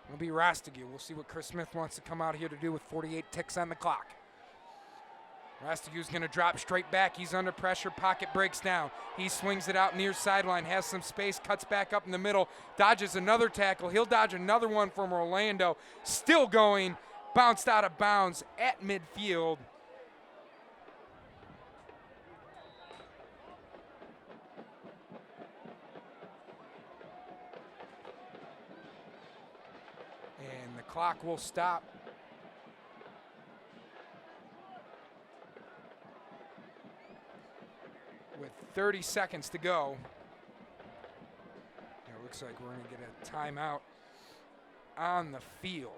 It'll be Rastigue. We'll see what Chris Smith wants to come out here to do with 48 ticks on the clock. Rastigue's going to drop straight back. He's under pressure. Pocket breaks down. He swings it out near sideline, has some space, cuts back up in the middle, dodges another tackle. He'll dodge another one from Orlando. Still going. Bounced out of bounds at midfield. And the clock will stop. With 30 seconds to go. It looks like we're going to get a timeout on the field.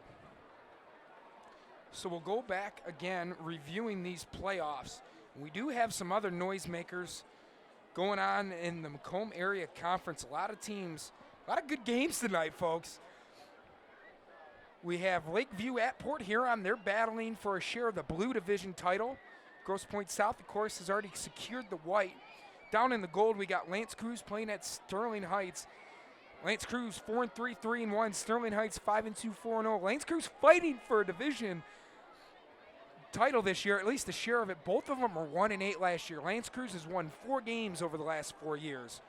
So we'll go back again, reviewing these playoffs. We do have some other noisemakers going on in the Macomb area conference. A lot of teams, a lot of good games tonight, folks. We have Lakeview at Port Huron. They're battling for a share of the blue division title. Grosse Pointe South, of course, has already secured the white. Down in the gold, we got Lance Cruz playing at Sterling Heights. Lance Cruz 4-3, 3-1. Sterling Heights 5-2, 4-0. Lance Cruz fighting for a division title this year, at least a share of it. Both of them are 1-8 last year. Lance Cruz has won 4 games over the last 4 years.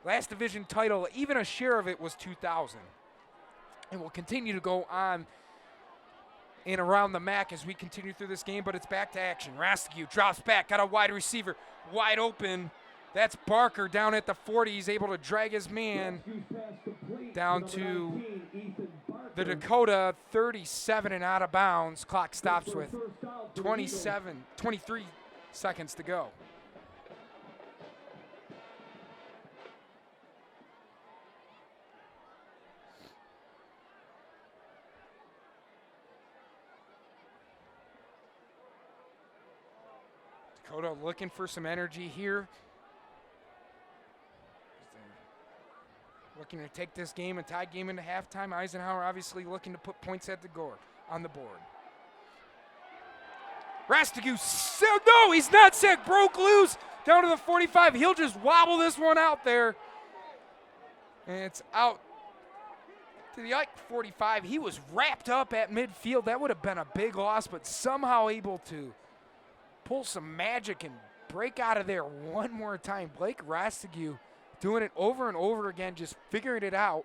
Last division title, even a share of it, was 2000. And we'll continue to go on and around the MAC as we continue through this game, but it's back to action. Rastigue drops back, got a wide receiver, wide open. That's Barker down at the 40. He's able to drag his man down to the Dakota 37 and out of bounds. Clock stops with 23 seconds to go. Dakota looking for some energy here. Looking to take this game and tie game into halftime. Eisenhower obviously looking to put points at the board, on the board. Rastigue, no, he's not sick. Broke loose down to the 45. He'll just wobble this one out there. And it's out to the 45. He was wrapped up at midfield. That would have been a big loss, but somehow able to pull some magic and break out of there one more time. Blake Rastigue doing it over and over again, just figuring it out.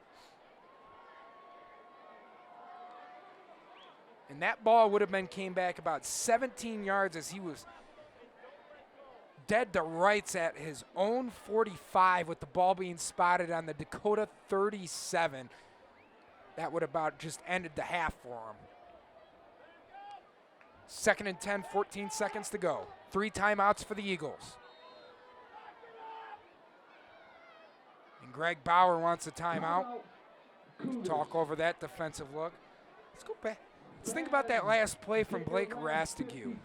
And that ball would have came back about 17 yards as he was dead to rights at his own 45 with the ball being spotted on the Dakota 37. That would about just ended the half for him. 2nd and 10, 14 seconds to go. 3 timeouts for the Eagles. And Greg Bauer wants a timeout. Talk over that defensive look. Let's go back. Let's think about that last play from Blake Rastigue.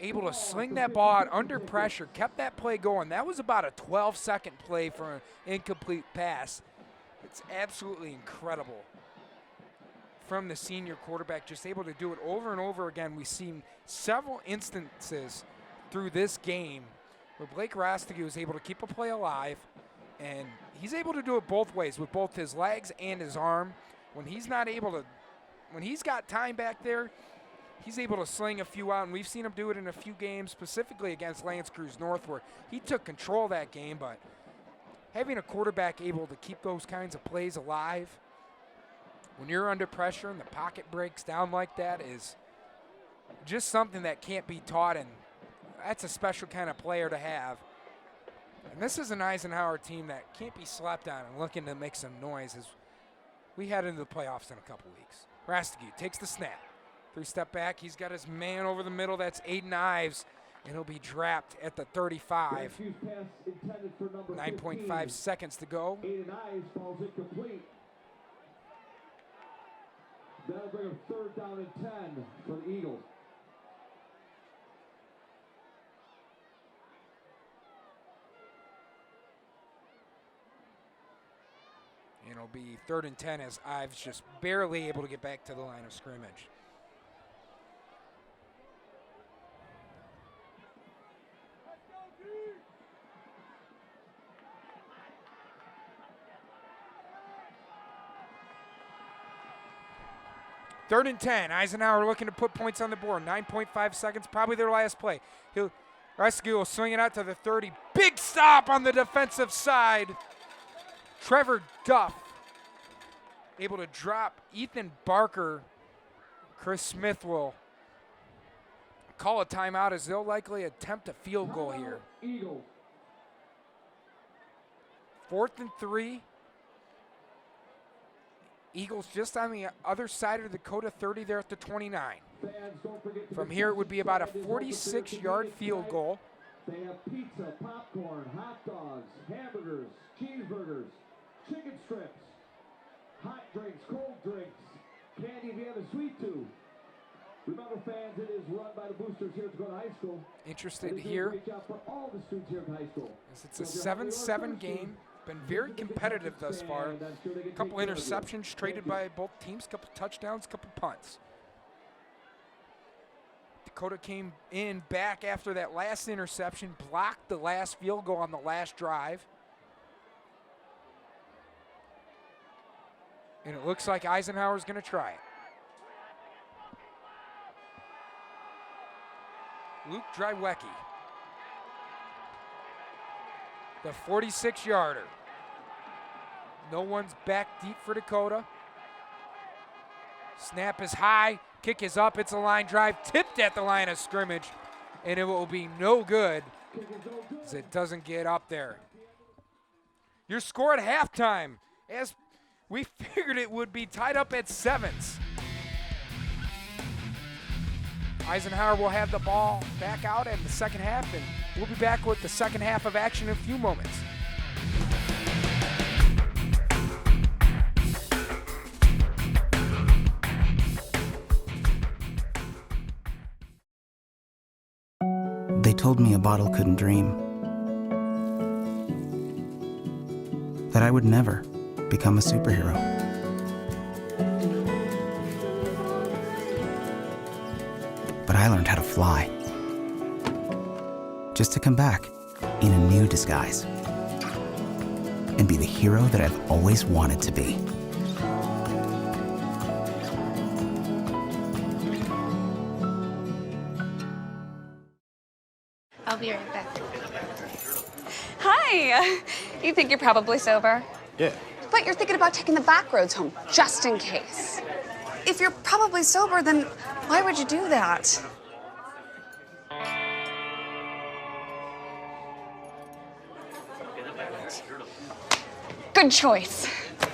Able to sling that ball out under pressure, kept that play going. That was about a 12-second play for an incomplete pass. It's absolutely incredible from the senior quarterback, just able to do it over and over again. We've seen several instances through this game where Blake Rastigue is able to keep a play alive, and he's able to do it both ways with both his legs and his arm. When he's got time back there, he's able to sling a few out, and we've seen him do it in a few games, specifically against L'Anse Creuse North, where he took control of that game. But having a quarterback able to keep those kinds of plays alive when you're under pressure and the pocket breaks down like that is just something that can't be taught, and that's a special kind of player to have. And this is an Eisenhower team that can't be slept on and looking to make some noise as we head into the playoffs in a couple weeks. Rastigue takes the snap. 3-step back. He's got his man over the middle. That's Aiden Ives, and he'll be dropped at the 35. 9.5 seconds to go. Aiden Ives falls incomplete. That'll bring him 3rd down and 10 for the Eagles. And it'll be 3rd and 10 as Ives just barely able to get back to the line of scrimmage. Third and 10. Eisenhower looking to put points on the board. 9.5 seconds, probably their last play. Rastigue will swing it out to the 30. Big stop on the defensive side. Trevor Duff able to drop Ethan Barker. Chris Smith will call a timeout as they'll likely attempt a field goal here. 4th and 3. Eagles just on the other side of the Dakota 30 there at the 29. From here it would be about a 46-yard field goal. They have pizza, popcorn, hot dogs, hamburgers, cheeseburgers, chicken strips, hot drinks, cold drinks, candy if you have a sweet tooth. Remember, fans, it is run by the boosters here at Dakota High School. Interested here. For all the students here at high school. It's a 7-7 game. Been very competitive thus far. A couple interceptions traded by both teams, couple touchdowns, couple punts. Dakota came in back after that last interception, blocked the last field goal on the last drive. And it looks like Eisenhower's going to try it. Luke Drywecki. The 46-yarder. No one's back deep for Dakota. Snap is high, kick is up, it's a line drive, tipped at the line of scrimmage, and it will be no good as it doesn't get up there. Your score at halftime, as we figured it would be tied up at 7s. Eisenhower will have the ball back out in the second half, and we'll be back with the second half of action in a few moments. They told me a bottle couldn't dream. That I would never become a superhero. But I learned how to fly. Just to come back in a new disguise. And be the hero that I've always wanted to be. I'll be right back. Hi. You think you're probably sober? Yeah. But you're thinking about taking the back roads home, just in case. If you're probably sober, then why would you do that? Good choice.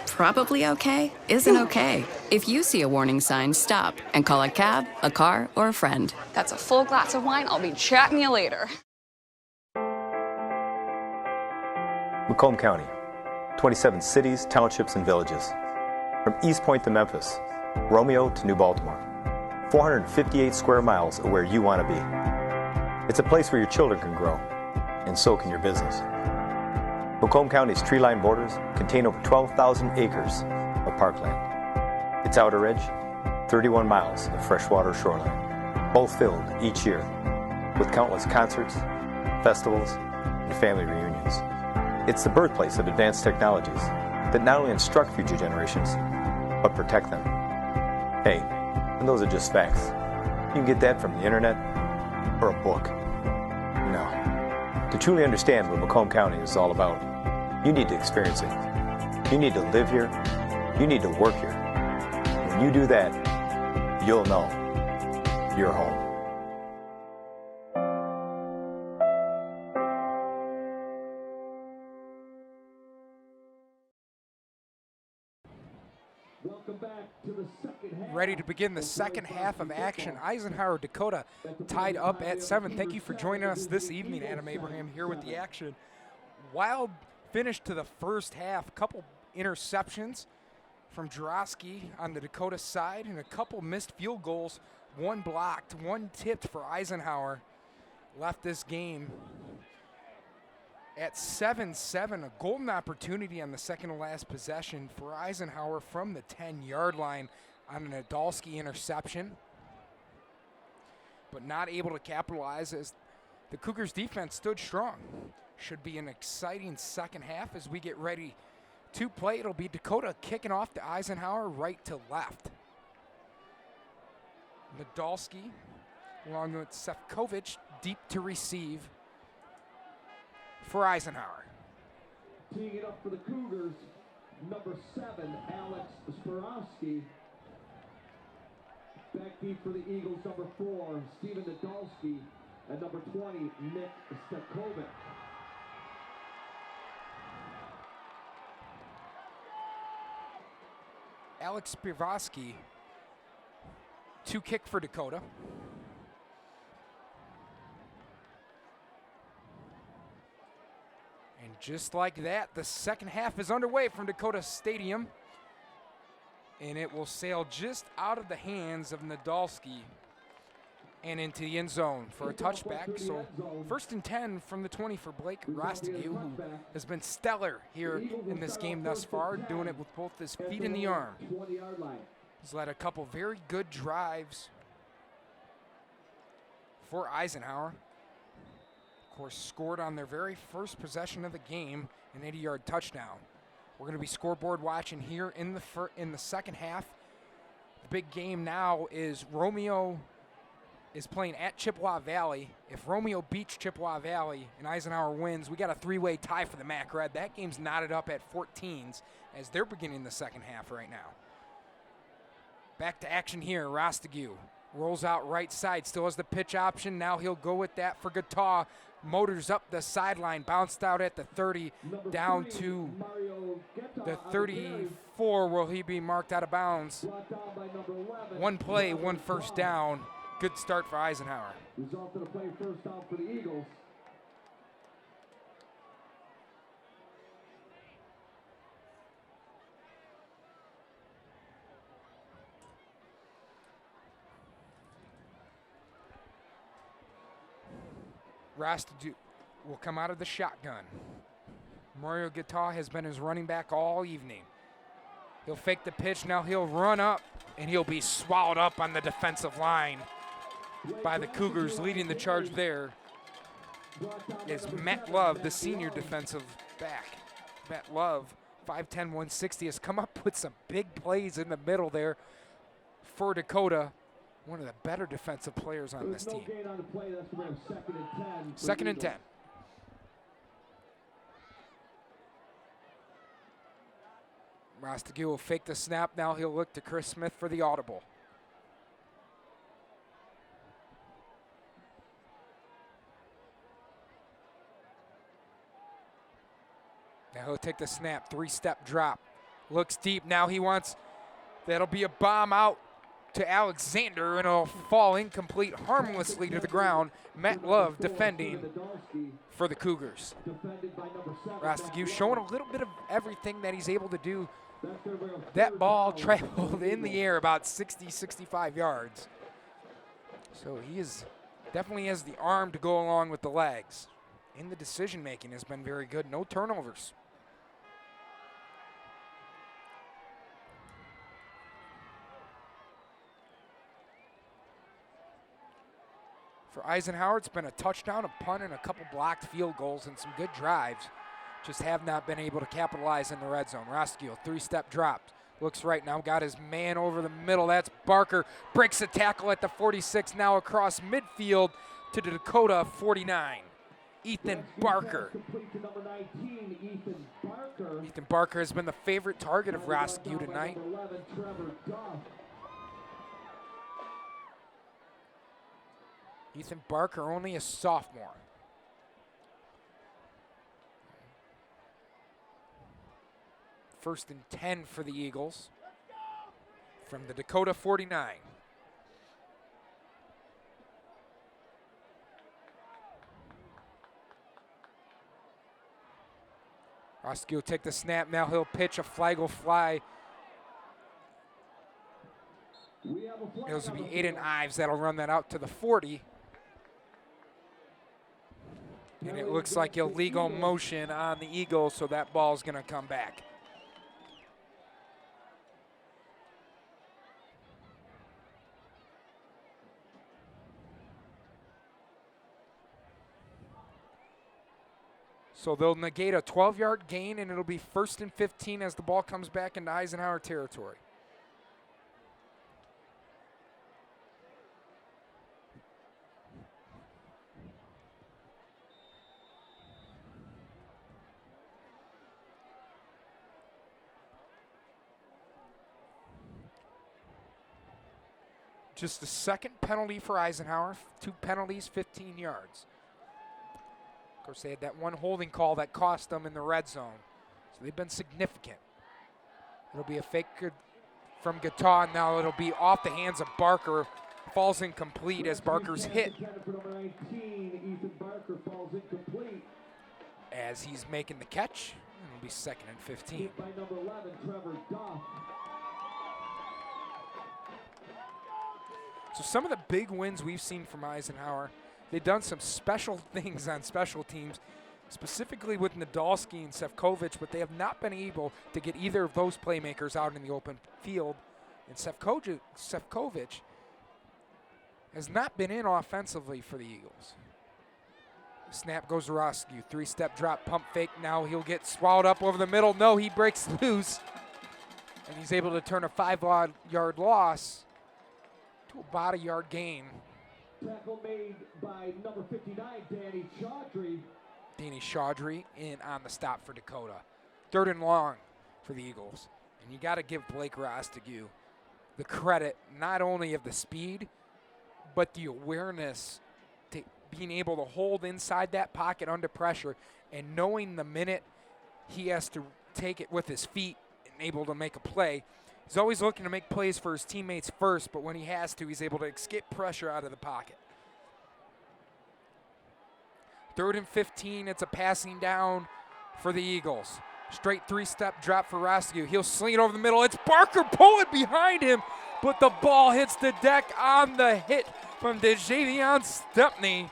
Probably okay isn't okay. If you see a warning sign, stop and call a cab, a car, or a friend. That's a full glass of wine. I'll be chatting you later. Macomb County, 27 cities, townships, and villages. From East Point to Memphis, Romeo to New Baltimore. 458 square miles of where you want to be. It's a place where your children can grow, and so can your business. Macomb County's tree-lined borders contain over 12,000 acres of parkland. Its outer edge, 31 miles of freshwater shoreline, both filled each year with countless concerts, festivals, and family reunions. It's the birthplace of advanced technologies that not only instruct future generations, but protect them. Hey, and those are just facts. You can get that from the internet or a book. No. To truly understand what Macomb County is all about, you need to experience it. You need to live here. You need to work here. When you do that, you'll know you're home. Welcome back to the second half. Ready to begin the second half of action. Eisenhower, Dakota tied up at 7. Thank you for joining us this evening. Adam Abraham here with the action. Wild finish to the first half. Couple interceptions from Jurowski on the Dakota side and a couple missed field goals. One blocked, one tipped for Eisenhower. Left this game at 7-7, a golden opportunity on the second to last possession for Eisenhower from the 10-yard line on an Adolski interception, but not able to capitalize as the Cougars defense stood strong. Should be an exciting second half as we get ready to play. It'll be Dakota kicking off to Eisenhower right to left. Nadolski along with Sefcovic deep to receive for Eisenhower. Teeing it up for the Cougars, number 7, Alex Sporowski. Back deep for the Eagles, number 4, Steven Nadolski. And number 20, Nick Sefcovic. Alex Spivosky to kick for Dakota. And just like that, the second half is underway from Dakota Stadium. And it will sail just out of the hands of Nadolski and into the end zone for a touchback. So 1st and 10 from the 20 for Blake Rostigue, who has been stellar here in this game thus far, doing it with both his feet and the arm. He's led a couple very good drives for Eisenhower. Of course, scored on their very first possession of the game, an 80-yard touchdown. We're going to be scoreboard watching here in the second half. The big game now is Romeo is playing at Chippewa Valley. If Romeo beats Chippewa Valley and Eisenhower wins, we got a 3-way tie for the MAC Red. That game's knotted up at 14s as they're beginning the second half right now. Back to action here. Rostigue rolls out right side, still has the pitch option. Now he'll go with that for Gataw. Motors up the sideline, bounced out at the 30, down to the 34. Will he be marked out of bounds? One play, one first down. Good start for Eisenhower. Result of the play, first down for the Eagles. Rostigue will come out of the shotgun. Mario Gataw has been his running back all evening. He'll fake the pitch, now he'll run up, and he'll be swallowed up on the defensive line by the Cougars. Leading the charge there is Matt Love, the senior defensive back. Matt Love, 5'10", 160, has come up with some big plays in the middle there for Dakota. one of the better defensive players on this team. Gain on the play. That's going to be 2nd and 10. Second and 10. Rostigue will fake the snap. Now he'll look to Chris Smith for the audible. Now he'll take the snap, 3-step drop. Looks deep. Now he wants, that'll be a bomb out to Alexander, and it'll fall incomplete harmlessly to the ground. Matt Love defending for the Cougars. Rostigue showing a little bit of everything that he's able to do. That ball traveled in the air about 60, 65 yards. So he definitely has the arm to go along with the legs. And the decision making has been very good. No turnovers. For Eisenhower, it's been a touchdown, a punt, and a couple blocked field goals and some good drives. Just have not been able to capitalize in the red zone. Rostigue, 3-step drop. Looks right now, got his man over the middle. That's Barker. Breaks a tackle at the 46, now across midfield to the Dakota 49. Ethan Barker. Ethan Barker has been the favorite target of Rostigue tonight. Ethan Barker, only a sophomore. First and 10 for the Eagles from the Dakota 49. Rostigue will take the snap. Now he'll pitch. A flag will fly. It'll be Aiden Ives that'll run that out to the 40. And it looks like illegal motion on the Eagles, so that ball's going to come back. So they'll negate a 12-yard gain, and it'll be 1st and 15 as the ball comes back into Eisenhower territory. Just the second penalty for Eisenhower. 2 penalties, 15 yards. Of course, they had that one holding call that cost them in the red zone. So they've been significant. It'll be a fake from Gattaw. Now it'll be off the hands of Barker. Falls incomplete as Barker's hit. As he's making the catch, it'll be 2nd and 15. So some of the big wins we've seen from Eisenhower, they've done some special things on special teams, specifically with Nadolski and Sefcovic, but they have not been able to get either of those playmakers out in the open field. And Sefcovic has not been in offensively for the Eagles. Snap goes to Rostigue. 3-step drop, pump fake. Now he'll get swallowed up over the middle. No, he breaks loose. And he's able to turn a 5-yard loss to about a yard gain. Tackle made by number 59, Danny Chaudhry. Danny Chaudhry in on the stop for Dakota. 3rd and long for the Eagles. And you got to give Blake Rostigue the credit not only of the speed, but the awareness to being able to hold inside that pocket under pressure and knowing the minute he has to take it with his feet and able to make a play. He's always looking to make plays for his teammates first, but when he has to, he's able to escape pressure out of the pocket. 3rd and 15, it's a passing down for the Eagles. Straight 3-step drop for Rostigue. He'll sling it over the middle. It's Barker pulling behind him, but the ball hits the deck on the hit from DeJavion Stepney.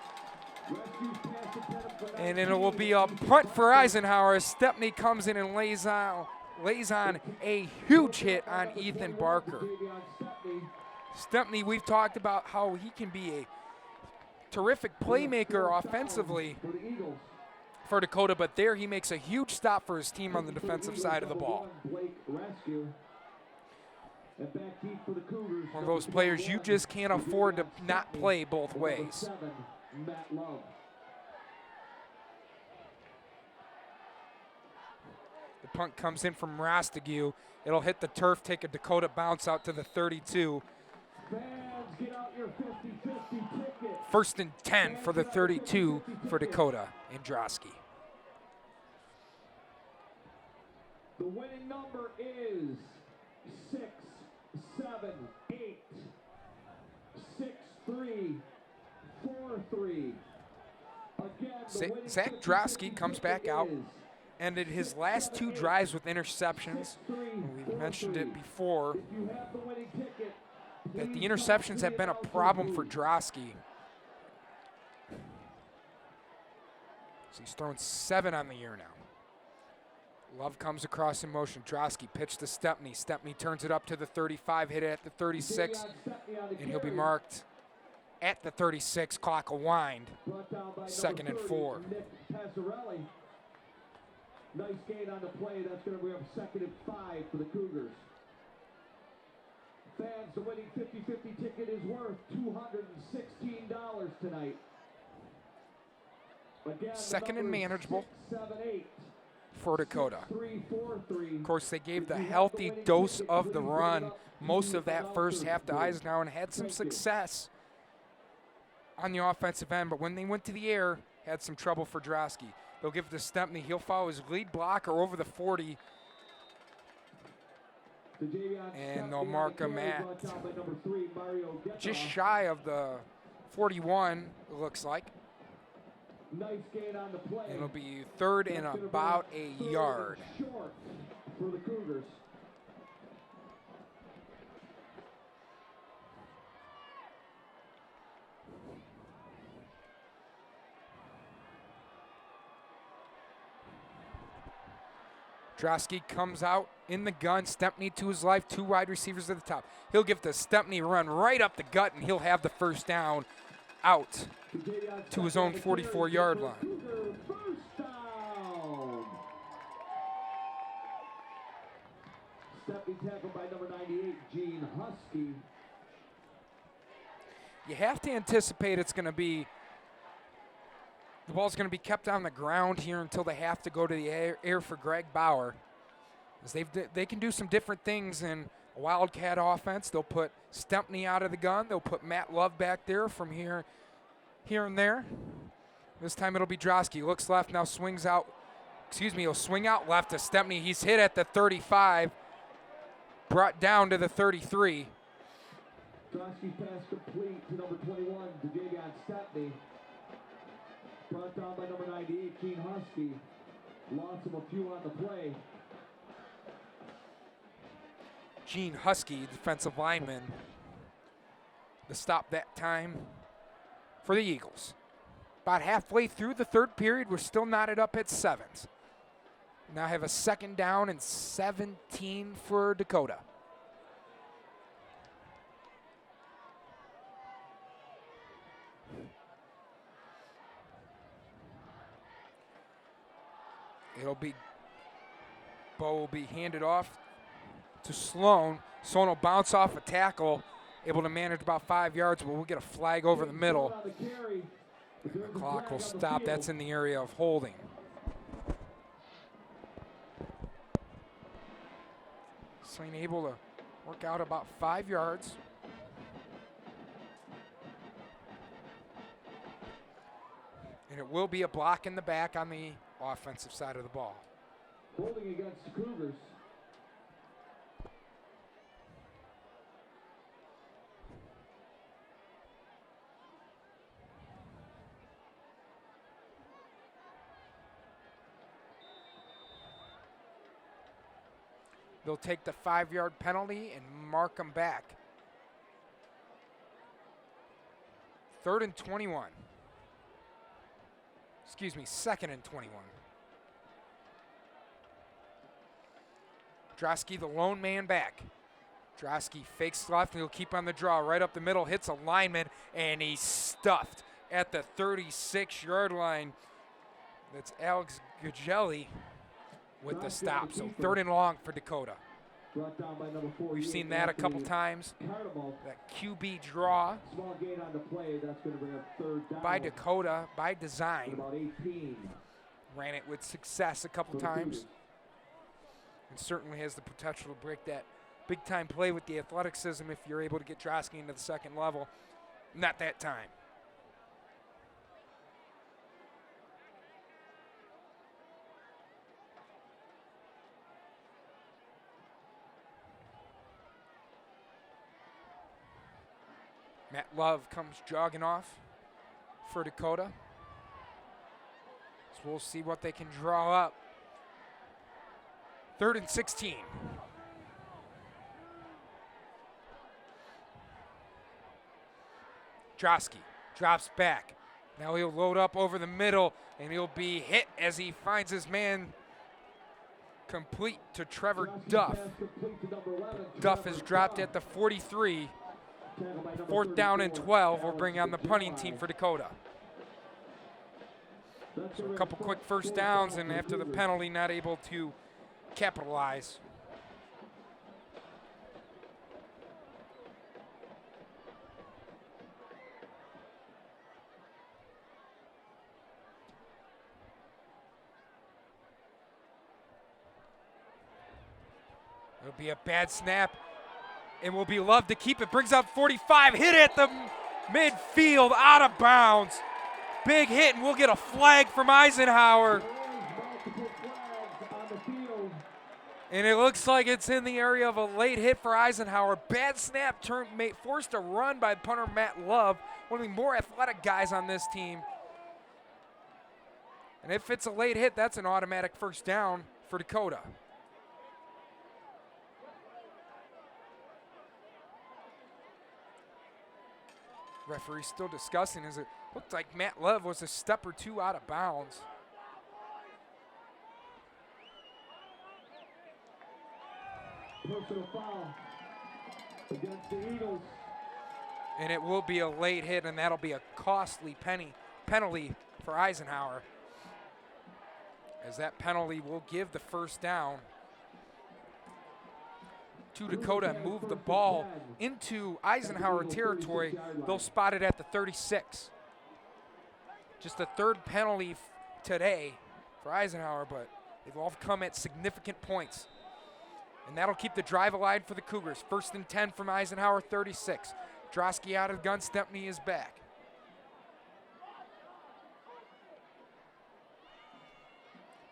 And it will be a punt for Eisenhower. Stepney comes in and lays on a huge hit on Ethan Barker. Stepney, we've talked about how he can be a terrific playmaker offensively for Dakota, but there he makes a huge stop for his team on the defensive side of the ball. And back deep for the Cougars. One of those players you just can't afford to not play both ways. 7, Matt Love. The punt comes in from Rostigue. It'll hit the turf, take a Dakota bounce out to the 32. Fans, get out your 50-50 ticket. 1st and 10 for the 32 for Dakota and Drosky. The winning number is 6, 7, 8, 6, 3, 4, 3. Again, Zach Drosky comes back out. Ended his last 2 drives with interceptions. We've mentioned it before that the interceptions have been a problem for Drosky. So he's thrown 7 on the year now. Love comes across in motion. Drosky pitched to Stepney. Stepney turns it up to the 35, hit it at the 36, and he'll be marked at the 36. Clock will wind. 2nd and 4. Nice gain on the play. That's going to bring up 2nd and 5 for the Cougars. Fans, the winning 50-50 ticket is worth $216 tonight. Again, 2nd and manageable 6, 7, 8, for Dakota. 6, 3, 4, 3. Of course, they gave the healthy dose of the run most of that first half to Eisenhower and had some success on the offensive end, but when they went to the air, had some trouble for Drosky. They'll give it to Stepney. He'll follow his lead blocker over the 40. And they'll mark him at just shy of the 41, it looks like. Nice gain on the play. It'll be 3rd and about a yard. Short for the Cougars. Drosky comes out in the gun. Stepney to his life. 2 wide receivers at the top. He'll give the Stepney run right up the gut, and he'll have the first down out to his own 44-yard line. First down. Stepney tackled by number 98, Gene Husky. You have to anticipate it's going to be, the ball's going to be kept on the ground here until they have to go to the air for Greg Bauer. As they can do some different things in a Wildcat offense. They'll put Stepney out of the gun. They'll put Matt Love back there from here and there. This time it'll be Drosky. Looks left, now swings out. He'll swing out left to Stepney. He's hit at the 35, brought down to the 33. Drosky pass complete to number 21, Javion Stepney. Brought down by number 98, Gene Husky. Lost him a few on the play. Gene Husky, defensive lineman, the stop that time for the Eagles. About halfway through the 3rd period, we're still knotted up at 7s. Now have a 2nd down and 17 for Dakota. Bo will be handed off to Sloan. Sloan will bounce off a tackle, able to manage about 5 yards, but we'll get a flag over the middle. The clock will stop. That's in the area of holding. Sloan able to work out about 5 yards. And it will be a block in the back on the offensive side of the ball. Holding against the Cougars. They'll take the 5-yard penalty and mark them back. 3rd and 21. Excuse me, 2nd and 21. Drosky, the lone man back. Drosky fakes left, and he'll keep on the draw. Right up the middle, hits a lineman, and he's stuffed at the 36-yard line. That's Alex Gagelli with the stop. So 3rd and long for Dakota. Brought down by number 48. We've seen that a couple times. Cardinal. That QB draw Small gain on the play. That's going to bring up third down. by Dakota, by At design. about 18. Ran it with success a couple times. And certainly has the potential to break that big-time play with the athleticism if you're able to get Drosky into the second level. Not that time. Matt Love comes jogging off for Dakota. So we'll see what they can draw up. 3rd and 16. Drosky drops back. Now he'll load up over the middle, and he'll be hit as he finds his man complete to Trevor Duff. Duff is dropped at the 43. 4th down and 12 will bring on the punting team for Dakota. So a couple quick first downs, and after the penalty, not able to capitalize. It'll be a bad snap. It will be Love to keep it. Brings up 45. Hit at the midfield, out of bounds. Big hit, and we'll get a flag from Eisenhower. And it looks like it's in the area of a late hit for Eisenhower. Bad snap, forced a run by punter Matt Love, one of the more athletic guys on this team. And if it's a late hit, that's an automatic first down for Dakota. Referee still discussing as it looked like Matt Love was a step or two out of bounds. Personal foul against the Eagles. And it will be a late hit, and that'll be a costly penalty for Eisenhower, as that penalty will give the first down to Dakota and move the ball into Eisenhower territory. They'll spot it at the 36. Just the 3rd penalty today for Eisenhower, but they've all come at significant points. And that'll keep the drive alive for the Cougars. 1st and 10 from Eisenhower, 36. Drosky out of the gun, Stepney is back.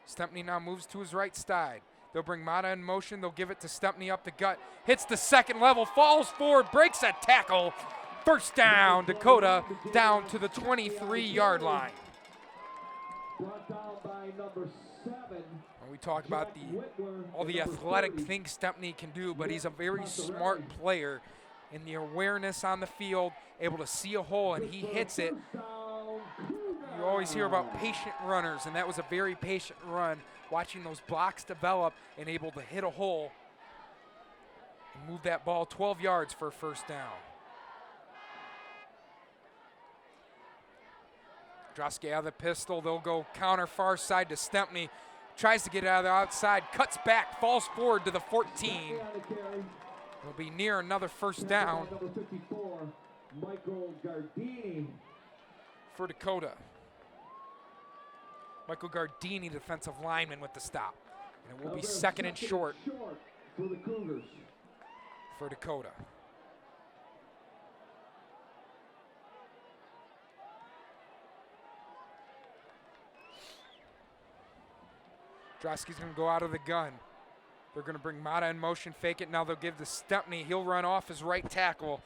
Stepney now moves to his right side. They'll bring Mata in motion. They'll give it to Stepney up the gut. Hits the second level, falls forward, breaks a tackle. First down, Dakota down to the 23-yard line. Brought down by number 7. And we talk about all the athletic things Stepney can do, but he's a very smart player in the awareness on the field, able to see a hole, and he hits it. You always hear about patient runners, and that was a very patient run, watching those blocks develop and able to hit a hole and move that ball 12 yards for a first down. Drosky out of the pistol. They'll go counter far side to Stepney. Tries to get out of the outside, cuts back, falls forward to the 14. It'll be near another first down Number 54, Michael Gardini. for Dakota. Michael Gardini, defensive lineman, with the stop. And it will be 2nd and short for the Cougars. for Dakota. Drosky's going to go out of the gun. They're going to bring Mata in motion, fake it. Now they'll give to Stepney. He'll run off his right tackle.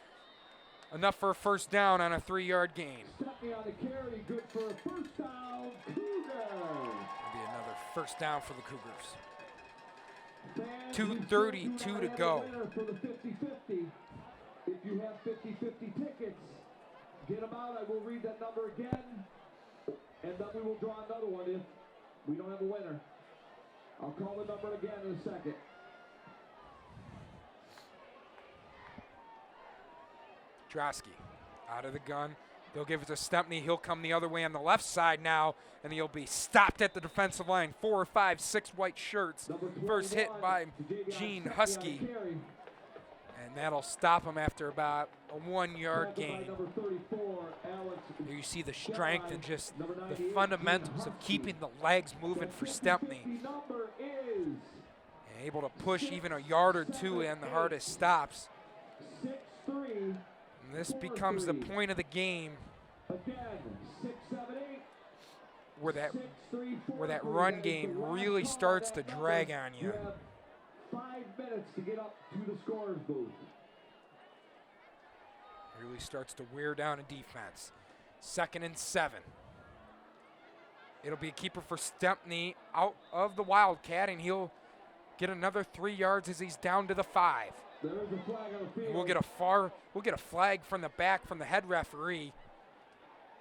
Enough for a first down on a 3-yard gain. Stepney on the carry, good for a first down, Cougars. It'll be another first down for the Cougars. Fans, 2:32 to go. For the 50-50. If you have 50-50 tickets, get them out. I will read that number again, and then we will draw another one if we don't have a winner. I'll call the number again in a second. Drosky out of the gun. They'll give it to Stepney. He'll come the other way on the left side now, and he'll be stopped at the defensive line. 4 or 5, 6 white shirts. First hit by Gene Husky. And that'll stop him after about a 1-yard gain. Here you see the strength and just the fundamentals of keeping the legs moving for Stepney. And able to push even a yard or two in the hardest stops. And this becomes the point of the game where that run game really starts to drag on you. 5 minutes to get up to the scorer's booth. Really starts to wear down a defense. 2nd and 7. It'll be a keeper for Stepney out of the Wildcat, and he'll get another 3 yards as he's down to the 5. There is a flag on the field. We'll get a flag from the back from the head referee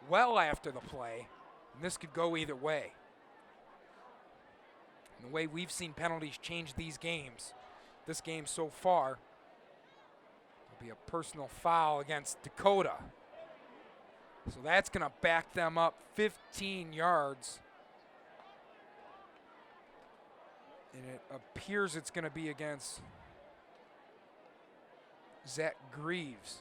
well after the play, and this could go either way. And the way we've seen penalties change these games, this game so far, will be a personal foul against Dakota. So that's going to back them up 15 yards. And it appears it's going to be against Zach Greaves.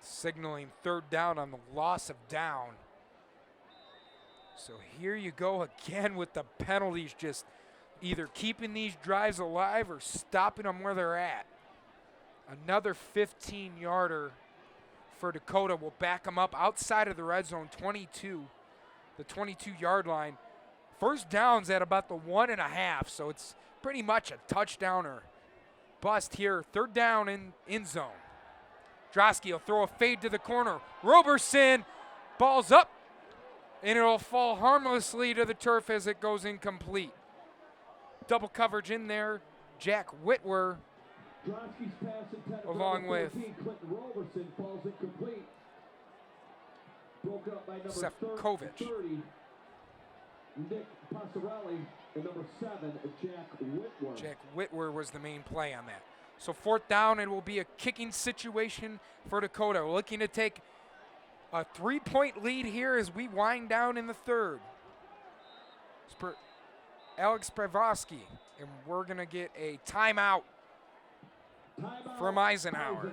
Signaling 3rd down on the loss of down. So here you go again with the penalties, just either keeping these drives alive or stopping them where they're at. Another 15-yarder for Dakota will back them up outside of the red zone, 22, the 22-yard line. First down's at about the 1.5, so it's pretty much a touchdown or bust here. 3rd down in zone. Drosky will throw a fade to the corner. Roberson, ball's up, and it'll fall harmlessly to the turf as it goes incomplete. Double coverage in there. Jack Whitwer, along with Sefcovic. Nick Passarelli and number 7, Jack Whitwer. Jack Whitwer was the main play on that. So 4th down, it will be a kicking situation for Dakota. We're looking to take a 3-point lead here as we wind down in the 3rd. Alex Pravosky, and we're going to get a timeout from Eisenhower.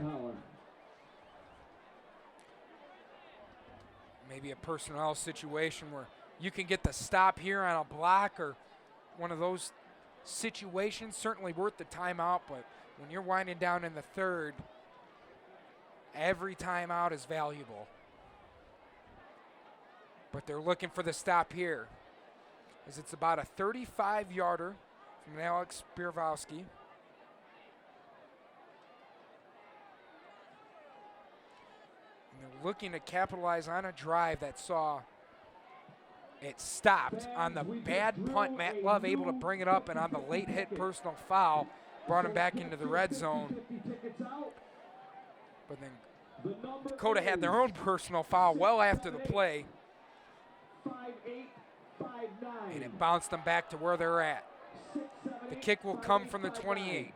Maybe a personnel situation where you can get the stop here on a block or one of those situations. Certainly worth the timeout, but when you're winding down in the 3rd, every timeout is valuable. But they're looking for the stop here, as it's about a 35-yarder from Alex Pierwowski. And they're looking to capitalize on a drive that saw it stopped on the bad punt. Matt Love able to bring it up, and on the late hit personal foul, brought him back into the red zone. But then Dakota had their own personal foul well after the play. And it bounced them back to where they're at. The kick will come from the 28.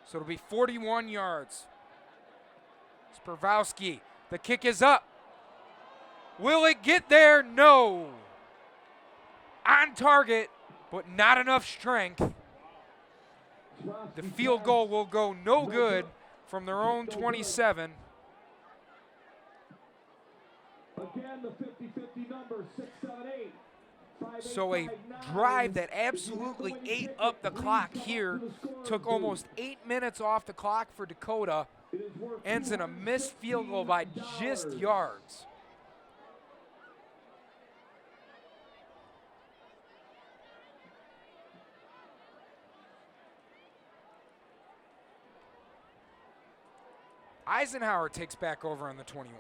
So it'll be 41 yards. Spurwowski, the kick is up. Will it get there? No. On target, but not enough strength. The field goal will go no good from their own 27. Again, the 50-50 number, 678. So a drive that absolutely ate up the clock here, took almost 8 minutes off the clock for Dakota, ends in a missed field goal by just yards. Eisenhower takes back over on the 21.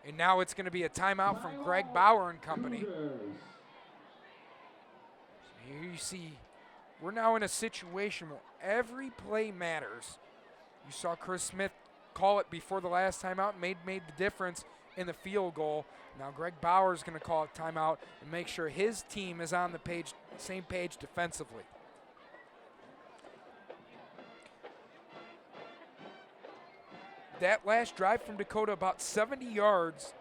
And now it's going to be a timeout from Greg Bauer and company. Here you see we're now in a situation where every play matters. You saw Chris Smith call it before the last timeout, made the difference in the field goal. Now Greg Bauer is going to call a timeout and make sure his team is on the same page defensively. That last drive from Dakota, about 70 yards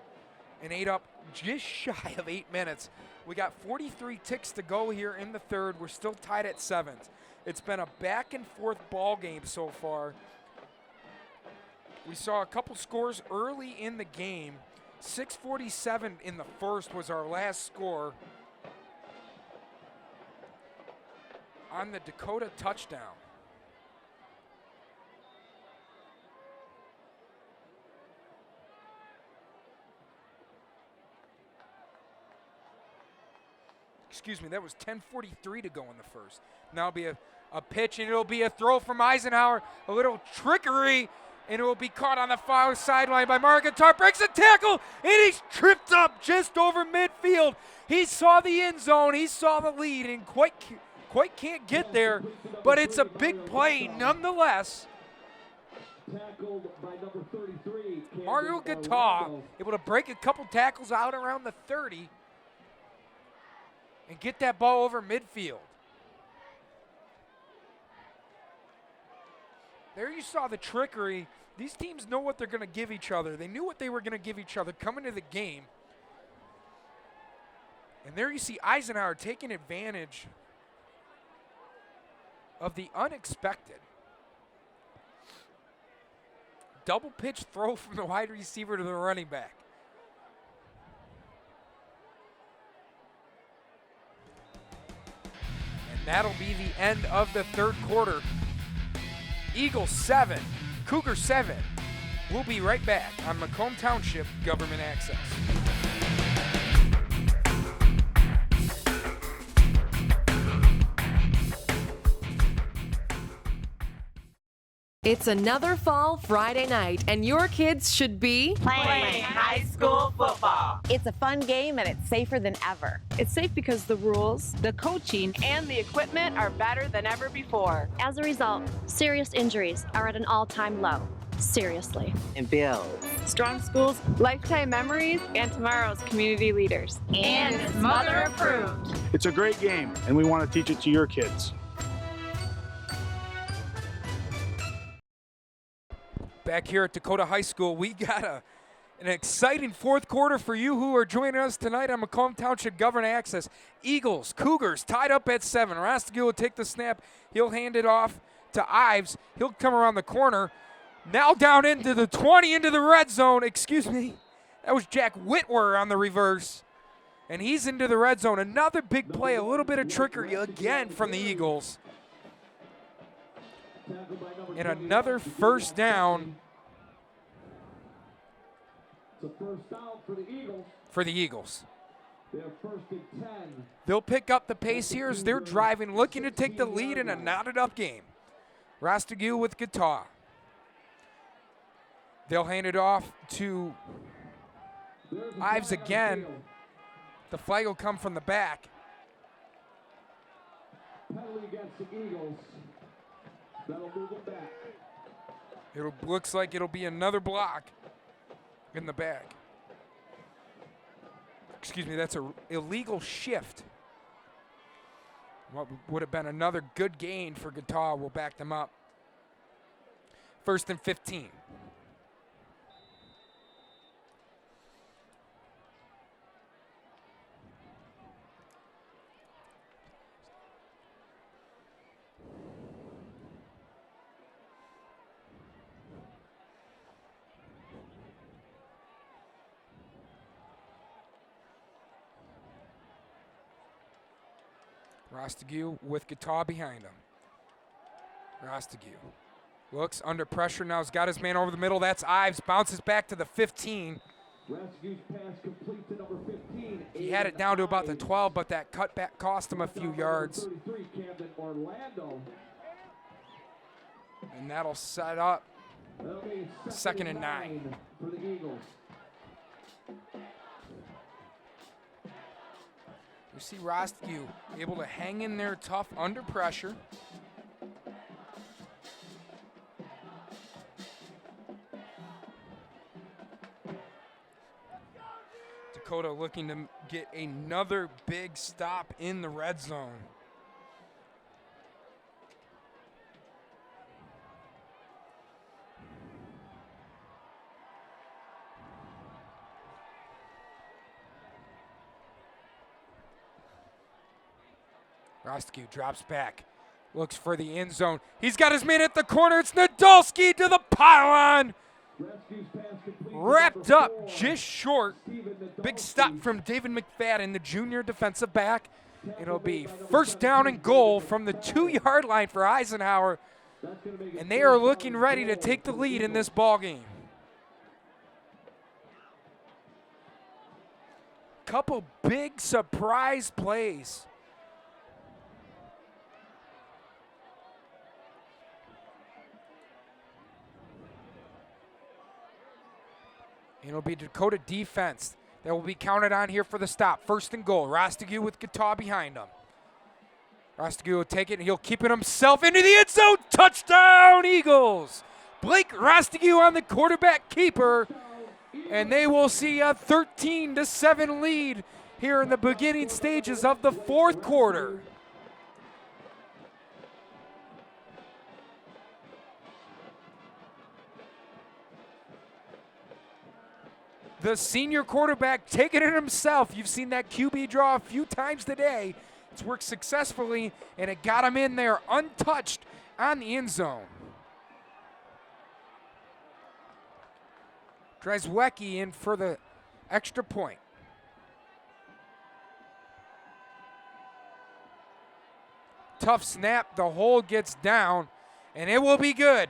and ate up just shy of 8 minutes. We got 43 ticks to go here in the third. We're still tied at 7. It's been a back and forth ball game so far. We saw a couple scores early in the game. 6:47 in the first was our last score on the Dakota touchdown. Excuse me, that was 10:43 to go in the first. Now it'll be a pitch, and it'll be a throw from Eisenhower. A little trickery, and it will be caught on the far sideline by Margatar. Breaks a tackle, and he's tripped up just over midfield. He saw the end zone, he saw the lead, and quite can't get there, but it's a big play nonetheless. Mario Guitar able to break a couple tackles out around the 30 and get that ball over midfield. There you saw the trickery. These teams know what they're going to give each other. They knew what they were going to give each other coming to the game. And there you see Eisenhower taking advantage of the unexpected. Double pitch throw from the wide receiver to the running back. And that'll be the end of the third quarter. Eagles 7, Cougars 7. We'll be right back on Macomb Township Government Access. It's another fall Friday night, and your kids should be playing high school football. It's a fun game, and it's safer than ever. It's safe because the rules, the coaching, and the equipment are better than ever before. As a result, serious injuries are at an all-time low. Seriously. And builds strong schools, lifetime memories, and tomorrow's community leaders. And it's mother approved. It's a great game, and we want to teach it to your kids. Back here at Dakota High School, we got an exciting fourth quarter for you who are joining us tonight on Macomb Township Government Access. Eagles, Cougars tied up at 7. Rastigue will take the snap. He'll hand it off to Ives. He'll come around the corner. Now down into the 20, into the red zone. Excuse me. That was Jack Whitwer on the reverse. And he's into the red zone. Another big play, a little bit of trickery again from the Eagles. And another first down. It's a first down for the Eagles. They're first and 10. They'll pick up the pace here as they're driving, looking to take the lead in a knotted-up game. Rastigue with Guitar. They'll hand it off to Ives again. The flag will come from the back. Penalty against the Eagles. That'll move them back. It looks like it'll be another block in the back. Excuse me, that's an illegal shift. What would have been another good gain for Guitar will back them up. First and 15. Rastigue with Guitar behind him. Rastigue looks under pressure now. He's got his man over the middle. That's Ives. Bounces back to the 15. Rastigue's pass complete to number 15. He had it down to about the 12, but that cutback cost him a few yards. 33, Camden Orlando. And that'll set up That'll be second and 9 for the Eagles. You see Rostiu able to hang in there tough under pressure. Dakota looking to get another big stop in the red zone. Rostiu drops back, looks for the end zone. He's got his man at the corner. It's Nadolski to the pylon. Wrapped up just short. Big stop from David McFadden, the junior defensive back. It'll be first down and goal from the 2-yard line for Eisenhower. And they are looking ready to take the lead in this ball game. Couple big surprise plays. It'll be Dakota defense that will be counted on here for the stop. First and goal. Rostiu with Guitar behind him. Rostiu will take it, and he'll keep it himself into the end zone. Touchdown, Eagles. Blake Rostiu on the quarterback keeper, and they will see a 13-7 lead here in the beginning stages of the fourth quarter. The senior quarterback taking it himself. You've seen that QB draw a few times today. It's worked successfully, and it got him in there untouched on the end zone. Drzewecki in for the extra point. Tough snap. The hold gets down, and it will be good.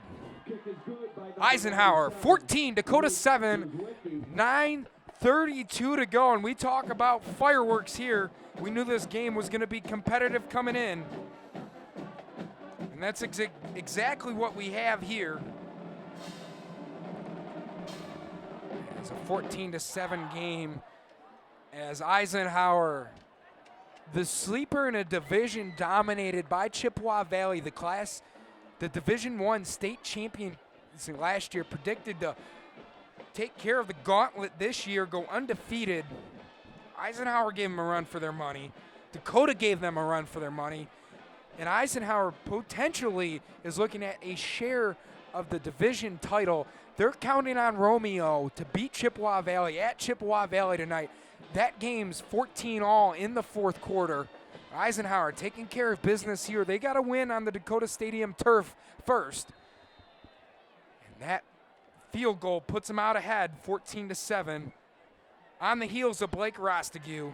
Eisenhower, 14, Dakota 7, 9:32 to go, and we talk about fireworks here. We knew this game was going to be competitive coming in, and that's exactly what we have here. It's a 14-7 game as Eisenhower, the sleeper in a division dominated by Chippewa Valley, the Division I state champion last year, predicted to take care of the gauntlet this year, go undefeated. Eisenhower gave them a run for their money. Dakota gave them a run for their money. And Eisenhower potentially is looking at a share of the division title. They're counting on Romeo to beat Chippewa Valley at Chippewa Valley tonight. That game's 14-all in the fourth quarter. Eisenhower taking care of business here. They got to win on the Dakota Stadium turf first. And that field goal puts them out ahead, 14-7, on the heels of Blake Rostiu.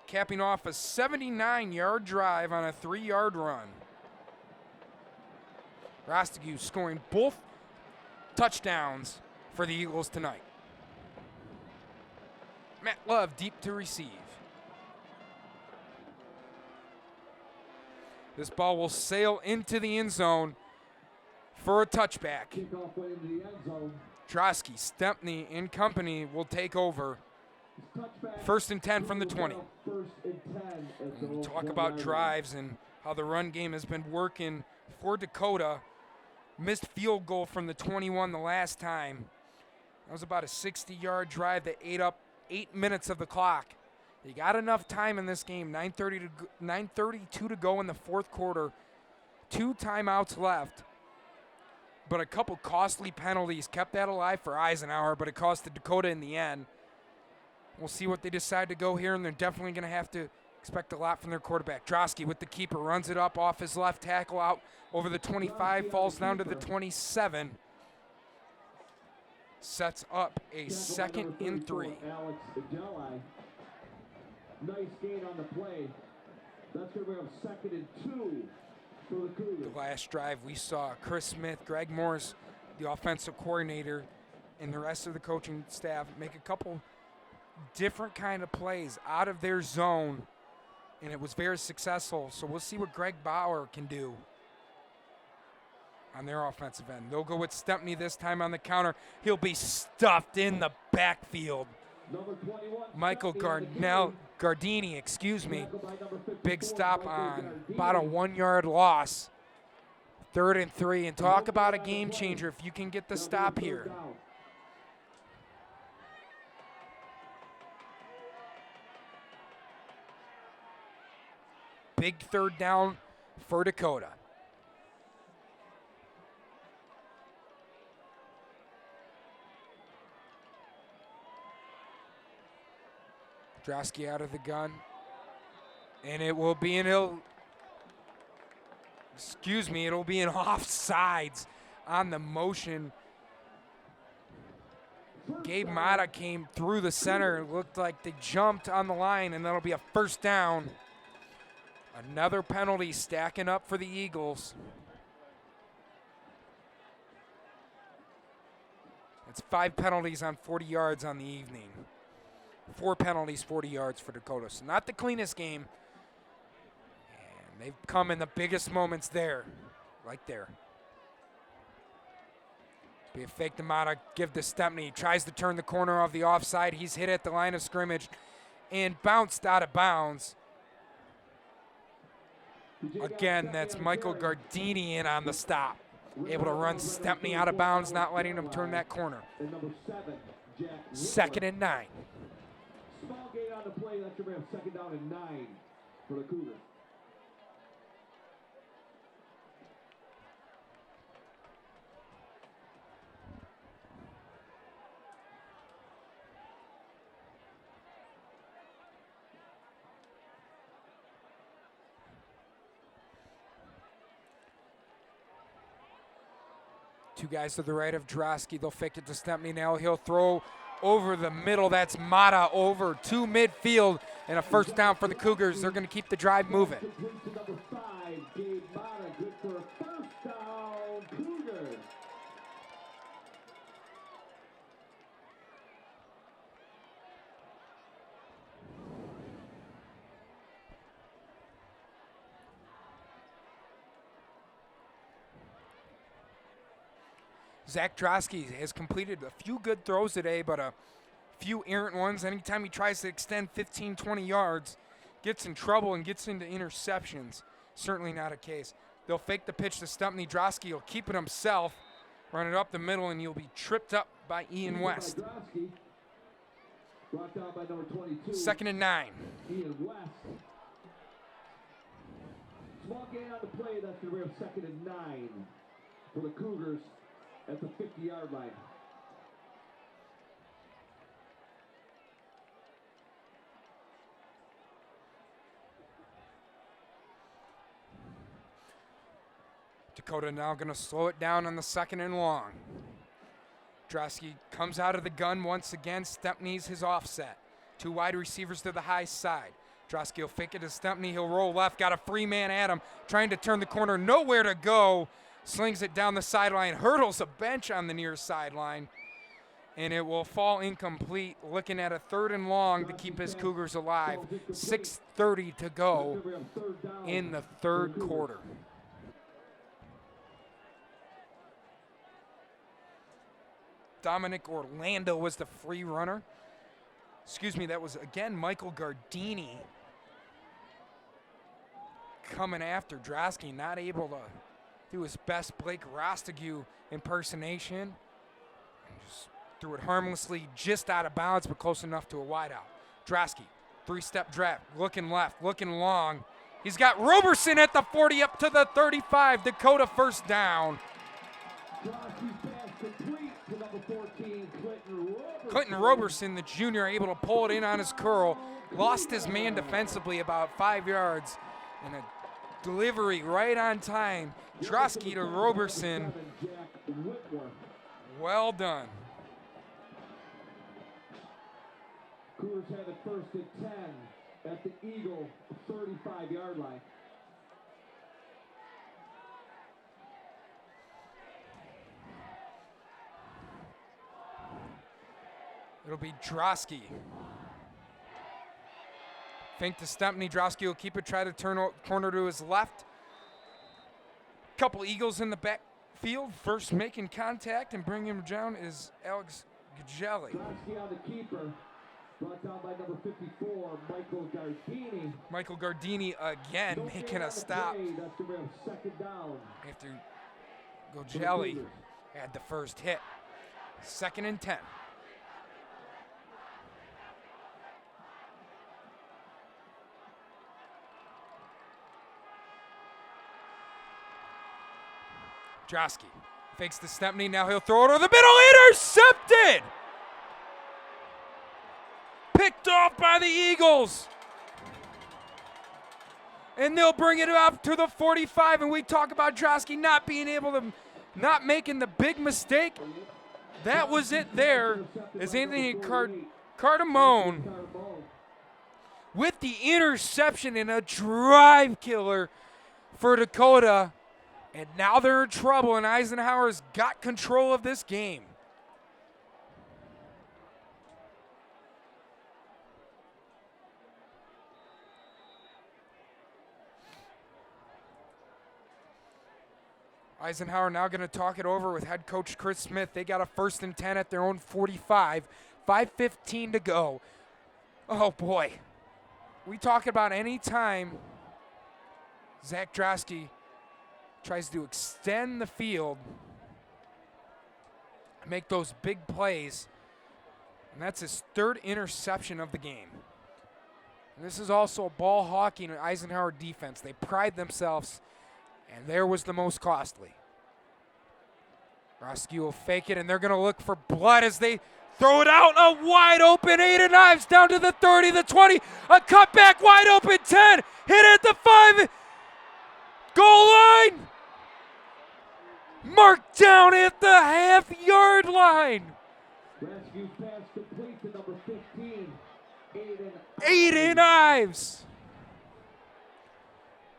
Capping off a 79-yard drive on a 3-yard run. Rostiu scoring both touchdowns for the Eagles tonight. Matt Love deep to receive. This ball will sail into the end zone for a touchback. Trotsky, Stempney, and company will take over. First and 10 from the 20. And we talk about drives and how the run game has been working for Dakota. Missed field goal from the 21 the last time. That was about a 60-yard drive that ate up 8 minutes of the clock. They got enough time in this game, 9:32 to go in the fourth quarter. 2 timeouts left. But a couple costly penalties kept that alive for Eisenhower, but it cost Dakota in the end. We'll see what they decide to go here, and they're definitely going to have to expect a lot from their quarterback. Drosky with the keeper, runs it up off his left tackle out over the 25, falls down to the 27. Sets up a 2nd and 3. Nice gain on the play. That's going to bring up 2nd and 2 for the Cougars. The last drive we saw Chris Smith, Greg Morris, the offensive coordinator, and the rest of the coaching staff make a couple different kind of plays out of their zone, and it was very successful. So we'll see what Greg Bauer can do on their offensive end. They'll go with Stempney this time on the counter. He'll be stuffed in the backfield. Michael Gardini, excuse me. Big stop on about a 1 yard loss. 3rd and 3, and talk about a game changer if you can get the stop here. Big 3rd down for Dakota. Drosky out of the gun. And it will be it'll be an offsides on the motion. Gabe Mata came through the center. It looked like they jumped on the line, and that'll be a 1st down. Another penalty stacking up for the Eagles. It's 5 penalties on 40 yards on the evening. 4 penalties, 40 yards for Dakota. So not the cleanest game. And they've come in the biggest moments there, right there. Be a fake to Mata, give to Stepney. Tries to turn the corner off the offside. He's hit at the line of scrimmage and bounced out of bounds. Again, that's Michael Gardini in on the stop. Able to run Stepney out of bounds, not letting him turn that corner. 2nd and 9. Small gain on the play. That should be a 2nd down and 9 for the Cougars. Two guys to the right of Drosky. They'll fake it to Stepney now. He'll throw over the middle. That's Mata over to midfield, and a 1st down for the Cougars. They're going to keep the drive moving. Number 5, Gabe Mata, good for a 1st down, Cougars. Zach Drosky has completed a few good throws today, but a few errant ones. Anytime he tries to extend 15, 20 yards, gets in trouble and gets into interceptions. Certainly not a case. They'll fake the pitch to Stepney. Drosky will keep it himself, run it up the middle, and he'll be tripped up by Ian West. Brought down by number 22. 2nd and 9. Ian West. Small gain on the play. That's going to be a 2nd and 9 for the Cougars at the 50-yard line. Dakota now going to slow it down on the 2nd and long. Drosky comes out of the gun once again. Stepney's his offset. 2 wide receivers to the high side. Drosky will fake it to Stepney. He'll roll left. Got a free man at him. Trying to turn the corner. Nowhere to go. Slings it down the sideline. Hurdles a bench on the near sideline. And it will fall incomplete. Looking at a 3rd and long to keep his Cougars alive. 6:30 to go in the 3rd quarter. Dominic Orlando was the free runner. Excuse me, that was again Michael Gardini coming after Drosky, not able to do his best Blake Rostigue impersonation. And just threw it harmlessly, just out of bounds, but close enough to a wideout. Drosky, 3-step draft, looking left, looking long. He's got Roberson at the 40 up to the 35. Dakota 1st down. Clinton Roberson, the junior, able to pull it in on his curl. Lost his man defensively about 5 yards. And a delivery right on time. Drosky to Roberson. Well done. Cougars have it 1st and 10 at the Eagle 35-yard line. It'll be Drosky. Fake to Stepney. Drosky will keep it, try to turn corner to his left. Couple Eagles in the backfield. First making contact and bringing him down is Alex Gajelli. Drosky on the keeper. Brought down by number 54, Michael Gardini. Michael Gardini again making a stop. That's going to be a second down. After Gojelli had the first hit. 2nd and 10. Drosky fakes the Stepney. Now he'll throw it over the middle. Intercepted! Picked off by the Eagles. And they'll bring it up to the 45. And we talk about Drosky not being able to, not making the big mistake. That was it there as Anthony Cardamone with the interception and a drive killer for Dakota. And now they're in trouble, and Eisenhower's got control of this game. Eisenhower now going to talk it over with head coach Chris Smith. They got a 1st and 10 at their own 45. 5:15 to go. Oh, boy. We talk about any time Zach Drosky tries to extend the field, make those big plays, and that's his 3rd interception of the game. And this is also a ball hawking Eisenhower defense. They pride themselves, and there was the most costly. Drosky will fake it, and they're going to look for blood as they throw it out. A wide open Aiden Ives down to the 30, the 20, a cutback wide open 10, hit at the 5, goal line. Marked down at the half-yard line. Rescue pass complete to number 15, Aiden Ives.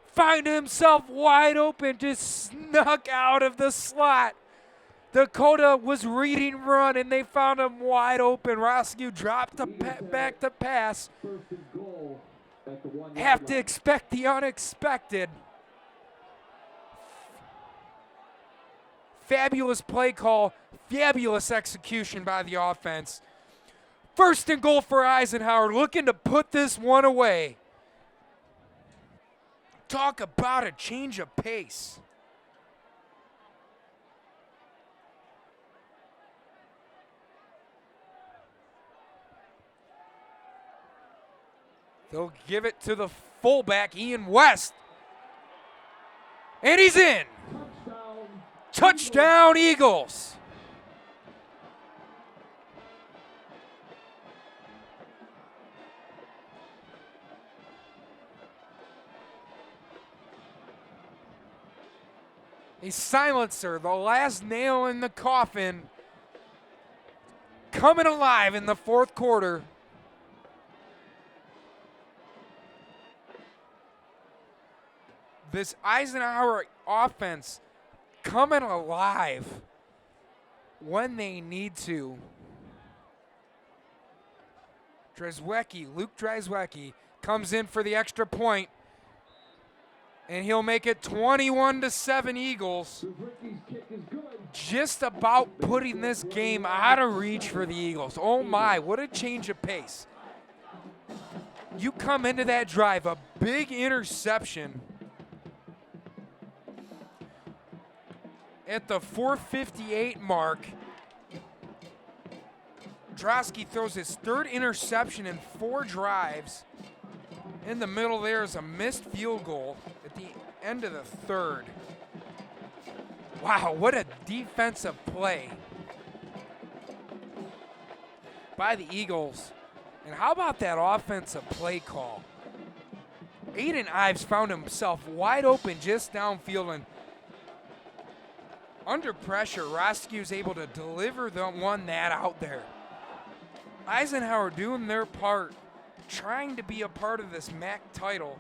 Find himself wide open, just snuck out of the slot. Dakota was reading run, and they found him wide open. Roscoe dropped back to pass. First and goal at the 1 yard Have to line. expect the unexpected. Fabulous play call, fabulous execution by the offense. 1st and goal for Eisenhower, looking to put this one away. Talk about a change of pace. They'll give it to the fullback, Ian West. And he's in. Touchdown, Eagles. A silencer, the last nail in the coffin, coming alive in the 4th quarter. This Eisenhower offense coming alive when they need to. Luke Drzewecki comes in for the extra point, and he'll make it 21-7 Eagles. Just about putting this game out of reach for the Eagles. Oh my, what a change of pace. You come into that drive, a big interception. At the 4:58 mark, Drosky throws his 3rd interception in 4 drives. In the middle there is a missed field goal at the end of the 3rd. Wow, what a defensive play by the Eagles. And how about that offensive play call? Aiden Ives found himself wide open just downfield, and under pressure, Roscue's able to deliver the one that out there. Eisenhower doing their part, trying to be a part of this MAC title.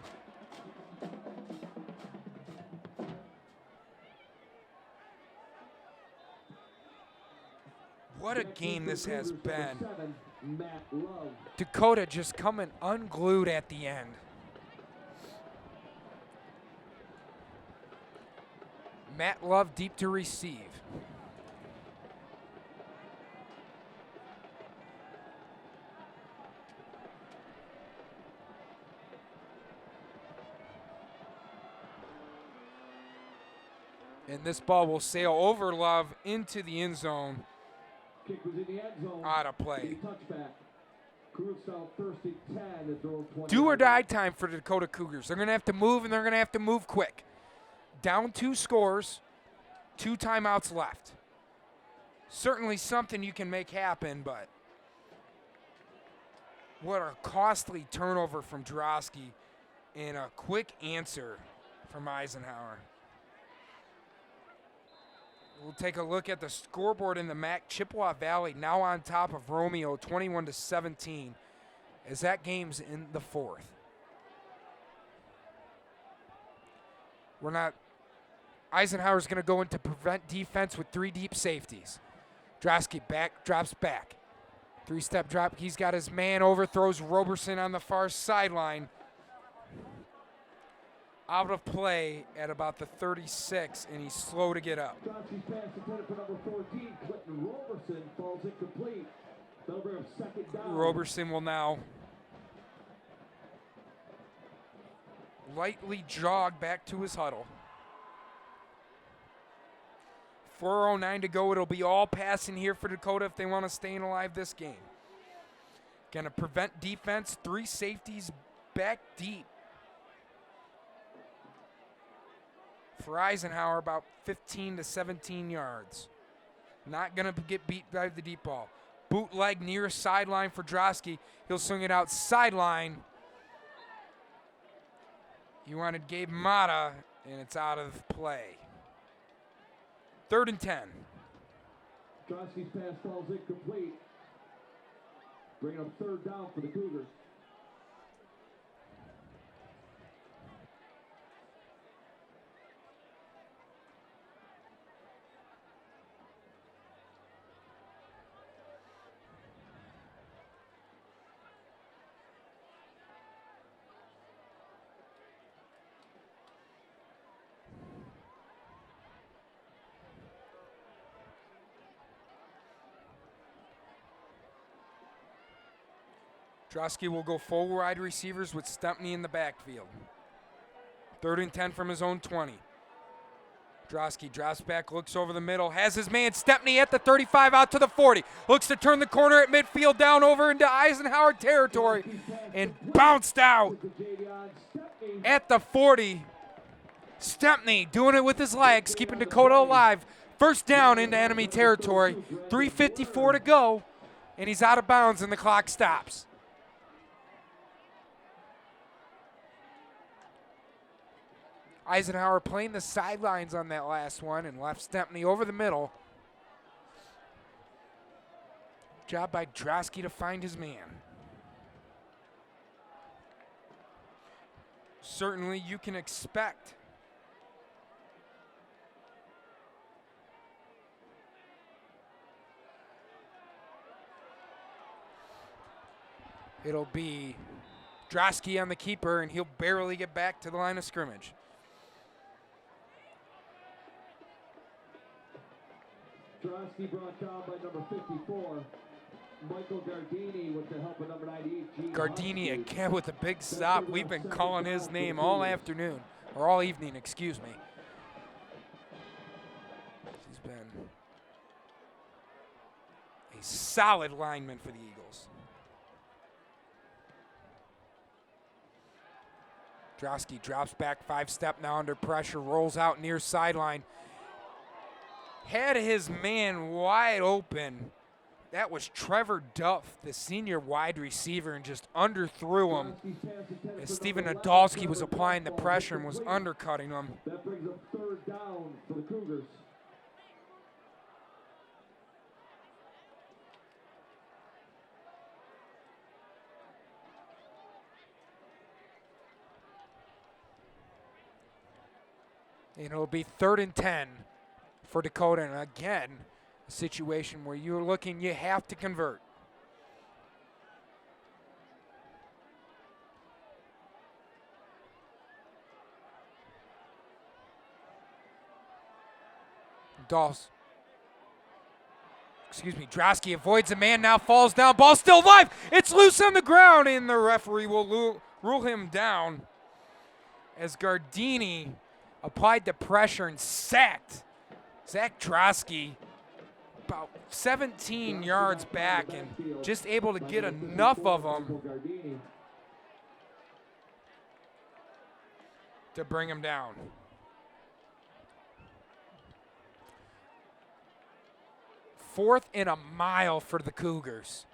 What a game this has been. Dakota just coming unglued at the end. Matt Love deep to receive. And this ball will sail over Love into the end zone. Kick was in the end zone. Out of play. Touchback. Cougars fell first and 10 at their own 20. Do or die time for the Dakota Cougars. They're going to have to move, and they're going to have to move quick. Down 2 scores, 2 timeouts left. Certainly something you can make happen, but what a costly turnover from Drosky and a quick answer from Eisenhower. We'll take a look at the scoreboard in the MAC. Chippewa Valley now on top of Romeo, 21-17, as that game's in the 4th. Eisenhower's going to go into prevent defense with 3 deep safeties. Drosky drops back. 3-step drop. He's got his man, overthrows Roberson on the far sideline. Out of play at about the 36, and he's slow to get up. Drosky's pass intended for number 14, Clinton Roberson, falls incomplete. That'll bring up second down. Roberson will now lightly jog back to his huddle. 4:09 to go. It'll be all passing here for Dakota if they want to stay alive this game. Going to prevent defense. 3 safeties back deep. For Eisenhower, about 15 to 17 yards. Not going to get beat by the deep ball. Bootleg near sideline for Drosky. He'll swing it out sideline. He wanted Gabe Mata, and it's out of play. 3rd and 10. Drosky's pass falls incomplete. Bringing up 3rd down for the Cougars. Drosky will go full wide receivers with Stempney in the backfield. 3rd and 10 from his own 20. Drosky drops back, looks over the middle, has his man Stempney at the 35 out to the 40. Looks to turn the corner at midfield down over into Eisenhower territory and bounced out at the 40. Stempney doing it with his legs, keeping Dakota alive. 1st down into enemy territory. 3:54 to go, and he's out of bounds and the clock stops. Eisenhower playing the sidelines on that last one and left Stempney over the middle. Job by Drosky to find his man. Certainly you can expect it'll be Drosky on the keeper, and he'll barely get back to the line of scrimmage. Drosky brought down by number 54. Michael Gardini with the help of number 98. Gardini again with a big stop. We've been calling his name all afternoon, or all evening, excuse me. He's been a solid lineman for the Eagles. Drosky drops back 5-step now under pressure, rolls out near sideline. Had his man wide open. That was Trevor Duff, the senior wide receiver, and just underthrew him as Stephen Nadolski was applying the pressure and was undercutting him. That brings up 3rd down for the Cougars. And it'll be 3rd and 10 for Dakota. And again, a situation where you're looking, you have to convert. Drosky avoids a man, now falls down. Ball still live. It's loose on the ground, and the referee will rule him down as Gardini applied the pressure and sacked Zach Trosky about 17 yards back and just able to get enough of them to bring him down. Fourth and a mile for the Cougars.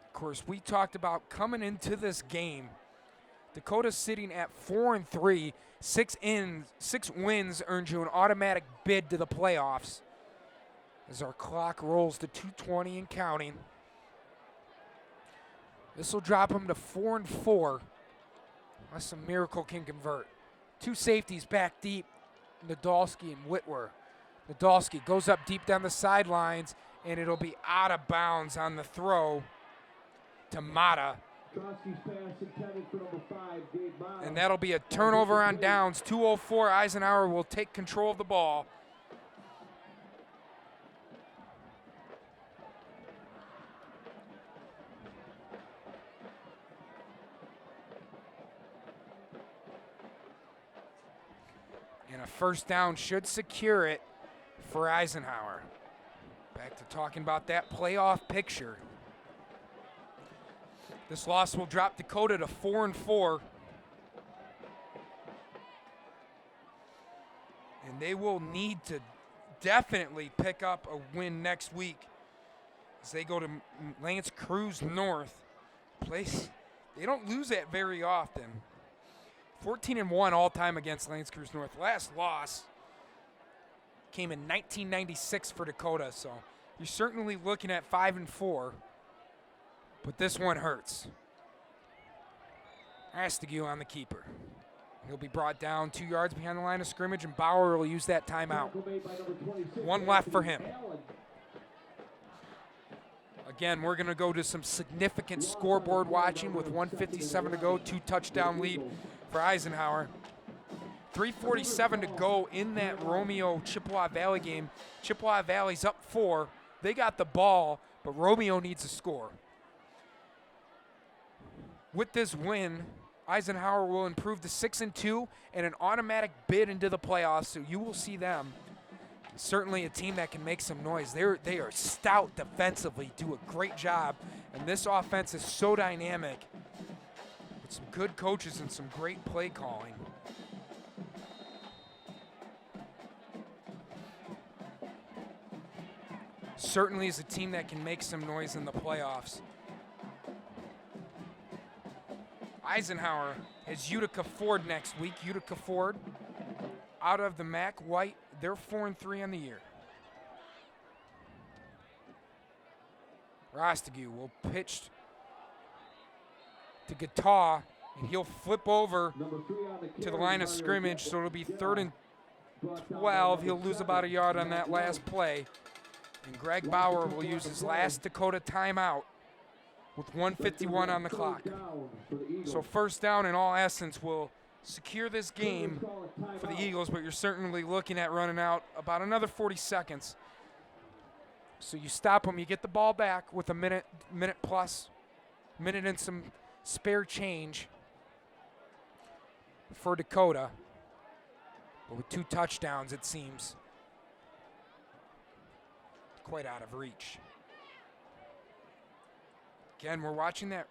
Of course, we talked about coming into this game, Dakota sitting at 4-3, 6 wins earns you an automatic bid to the playoffs. As our clock rolls to 2:20 and counting. This will drop them to 4-4, unless a miracle can convert. Two safeties back deep, Nadolski and Whitwer. Nadolski goes up deep down the sidelines, and it'll be out of bounds on the throw to Mata. And that'll be a turnover on downs. 2:04, Eisenhower will take control of the ball. And a first down should secure it for Eisenhower. Back to talking about that playoff picture. This loss will drop Dakota to 4-4. And they will need to definitely pick up a win next week as they go to Lance Cruz North. Place they don't lose that very often. 14-1 all-time against Lance Cruz North. Last loss came in 1996 for Dakota, so you're certainly looking at 5-4. But this one hurts. Astigue on the keeper. He'll be brought down 2 yards behind the line of scrimmage, and Bauer will use that timeout. One left for him. Again, we're going to go to some significant scoreboard watching with 1:57 to go, 2-touchdown lead for Eisenhower. 3:47 to go in that Romeo Chippewa Valley game. Chippewa Valley's up 4. They got the ball, but Romeo needs a score. With this win, Eisenhower will improve to 6-2 and an automatic bid into the playoffs, so you will see them. Certainly a team that can make some noise. They are stout defensively, do a great job, and this offense is so dynamic with some good coaches and some great play calling. Certainly is a team that can make some noise in the playoffs. Eisenhower has Utica Ford next week. Utica Ford out of the MAC White. They're 4-3 on the year. Rostigue will pitch to Gataw, and he'll flip over to the line of scrimmage, so it'll be 3rd and 12. He'll lose about a yard on that last play. And Greg Bauer will use his last Dakota timeout with 1:51 on the clock. So first down in all essence will secure this game for the Eagles, but you're certainly looking at running out about another 40 seconds. So you stop them, you get the ball back with a minute plus, minute and some spare change for Dakota. But with 2 touchdowns, it seems quite out of reach. Again, we're watching that.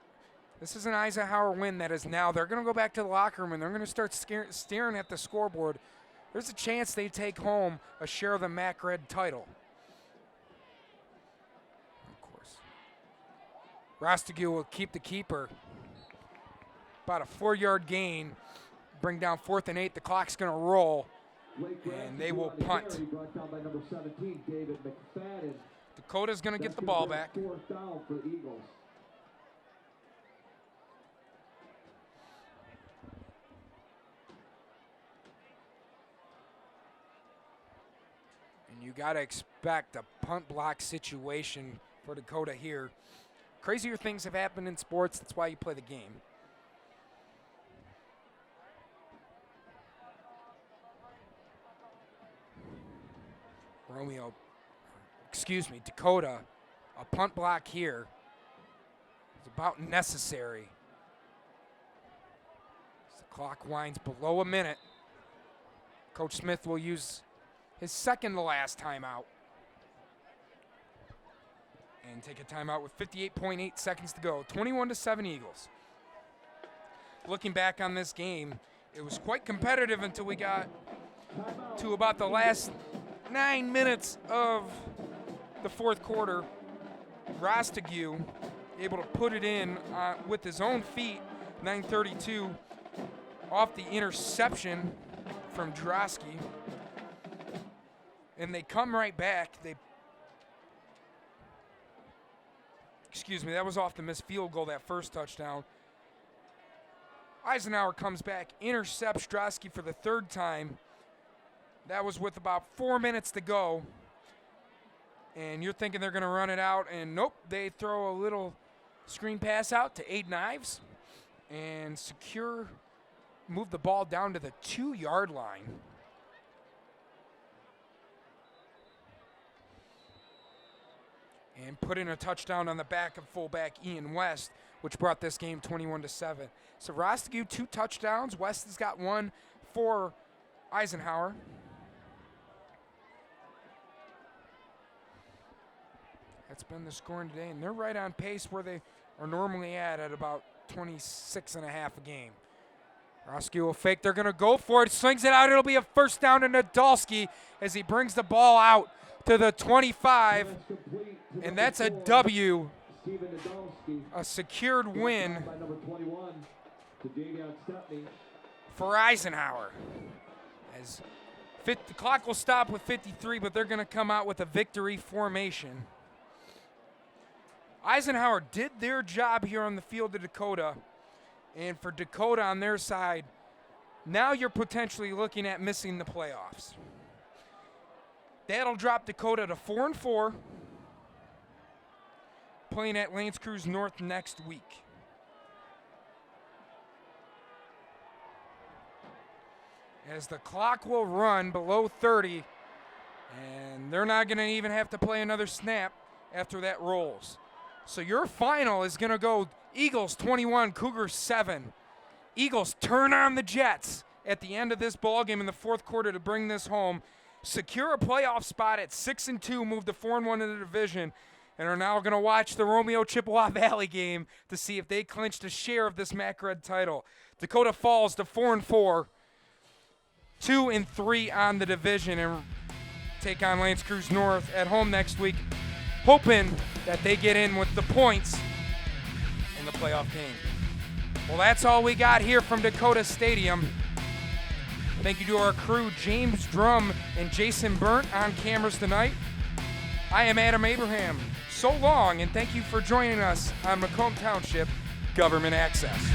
This is an Eisenhower win that is now. They're going to go back to the locker room and they're going to start staring at the scoreboard. There's a chance they take home a share of the MAC Red title. Of course. Rostigue will keep the keeper. About a 4-yard gain. Bring down 4th and 8. The clock's going to roll. And they will punt. Dakota's going to get the ball back. You got to expect a punt block situation for Dakota here. Crazier things have happened in sports. That's why you play the game. Dakota, a punt block here is about necessary. As the clock winds below a minute, Coach Smith will use his second to last timeout. And take a timeout with 58.8 seconds to go. 21-7 Eagles. Looking back on this game, it was quite competitive until we got to about the last 9 minutes of the fourth quarter. Rostigue able to put it in with his own feet, 9:32, off the interception from Drosky. And they come right back. That was off the missed field goal, that first touchdown. Eisenhower comes back, intercepts Drosky for the third time. That was with about 4 minutes to go. And you're thinking they're going to run it out, and nope, they throw a little screen pass out to Aiden Ives and move the ball down to the 2-yard line. And put in a touchdown on the back of fullback Ian West, which brought this game 21-7. So Rostigue, 2 touchdowns. West has got 1 for Eisenhower. That's been the scoring today, and they're right on pace where they are normally at about 26.5 a game. Rostigue will fake. They're going to go for it. Slings it out. It'll be a first down to Nadolski as he brings the ball out to the 25, and that's a W, a secured win for Eisenhower. As the clock will stop with 53, but they're going to come out with a victory formation. Eisenhower did their job here on the field of Dakota, and for Dakota on their side, now you're potentially looking at missing the playoffs. That'll drop Dakota to 4-4, playing at Lance Cruz North next week. As the clock will run below 30, and they're not going to even have to play another snap after that rolls. So your final is going to go Eagles 21, Cougars 7. Eagles turn on the Jets at the end of this ballgame in the fourth quarter to bring this home. Secure a playoff spot at 6-2, move to 4-1 in the division, and are now going to watch the Romeo Chippewa Valley game to see if they clinched a share of this MAC Red title. Dakota falls to 4-4, 2-3 on the division, and take on Lance Cruz North at home next week, hoping that they get in with the points in the playoff game. Well, that's all we got here from Dakota Stadium. Thank you to our crew, James Drum and Jason Burnt, on cameras tonight. I am Adam Abraham. So long, and thank you for joining us on Macomb Township Government Access.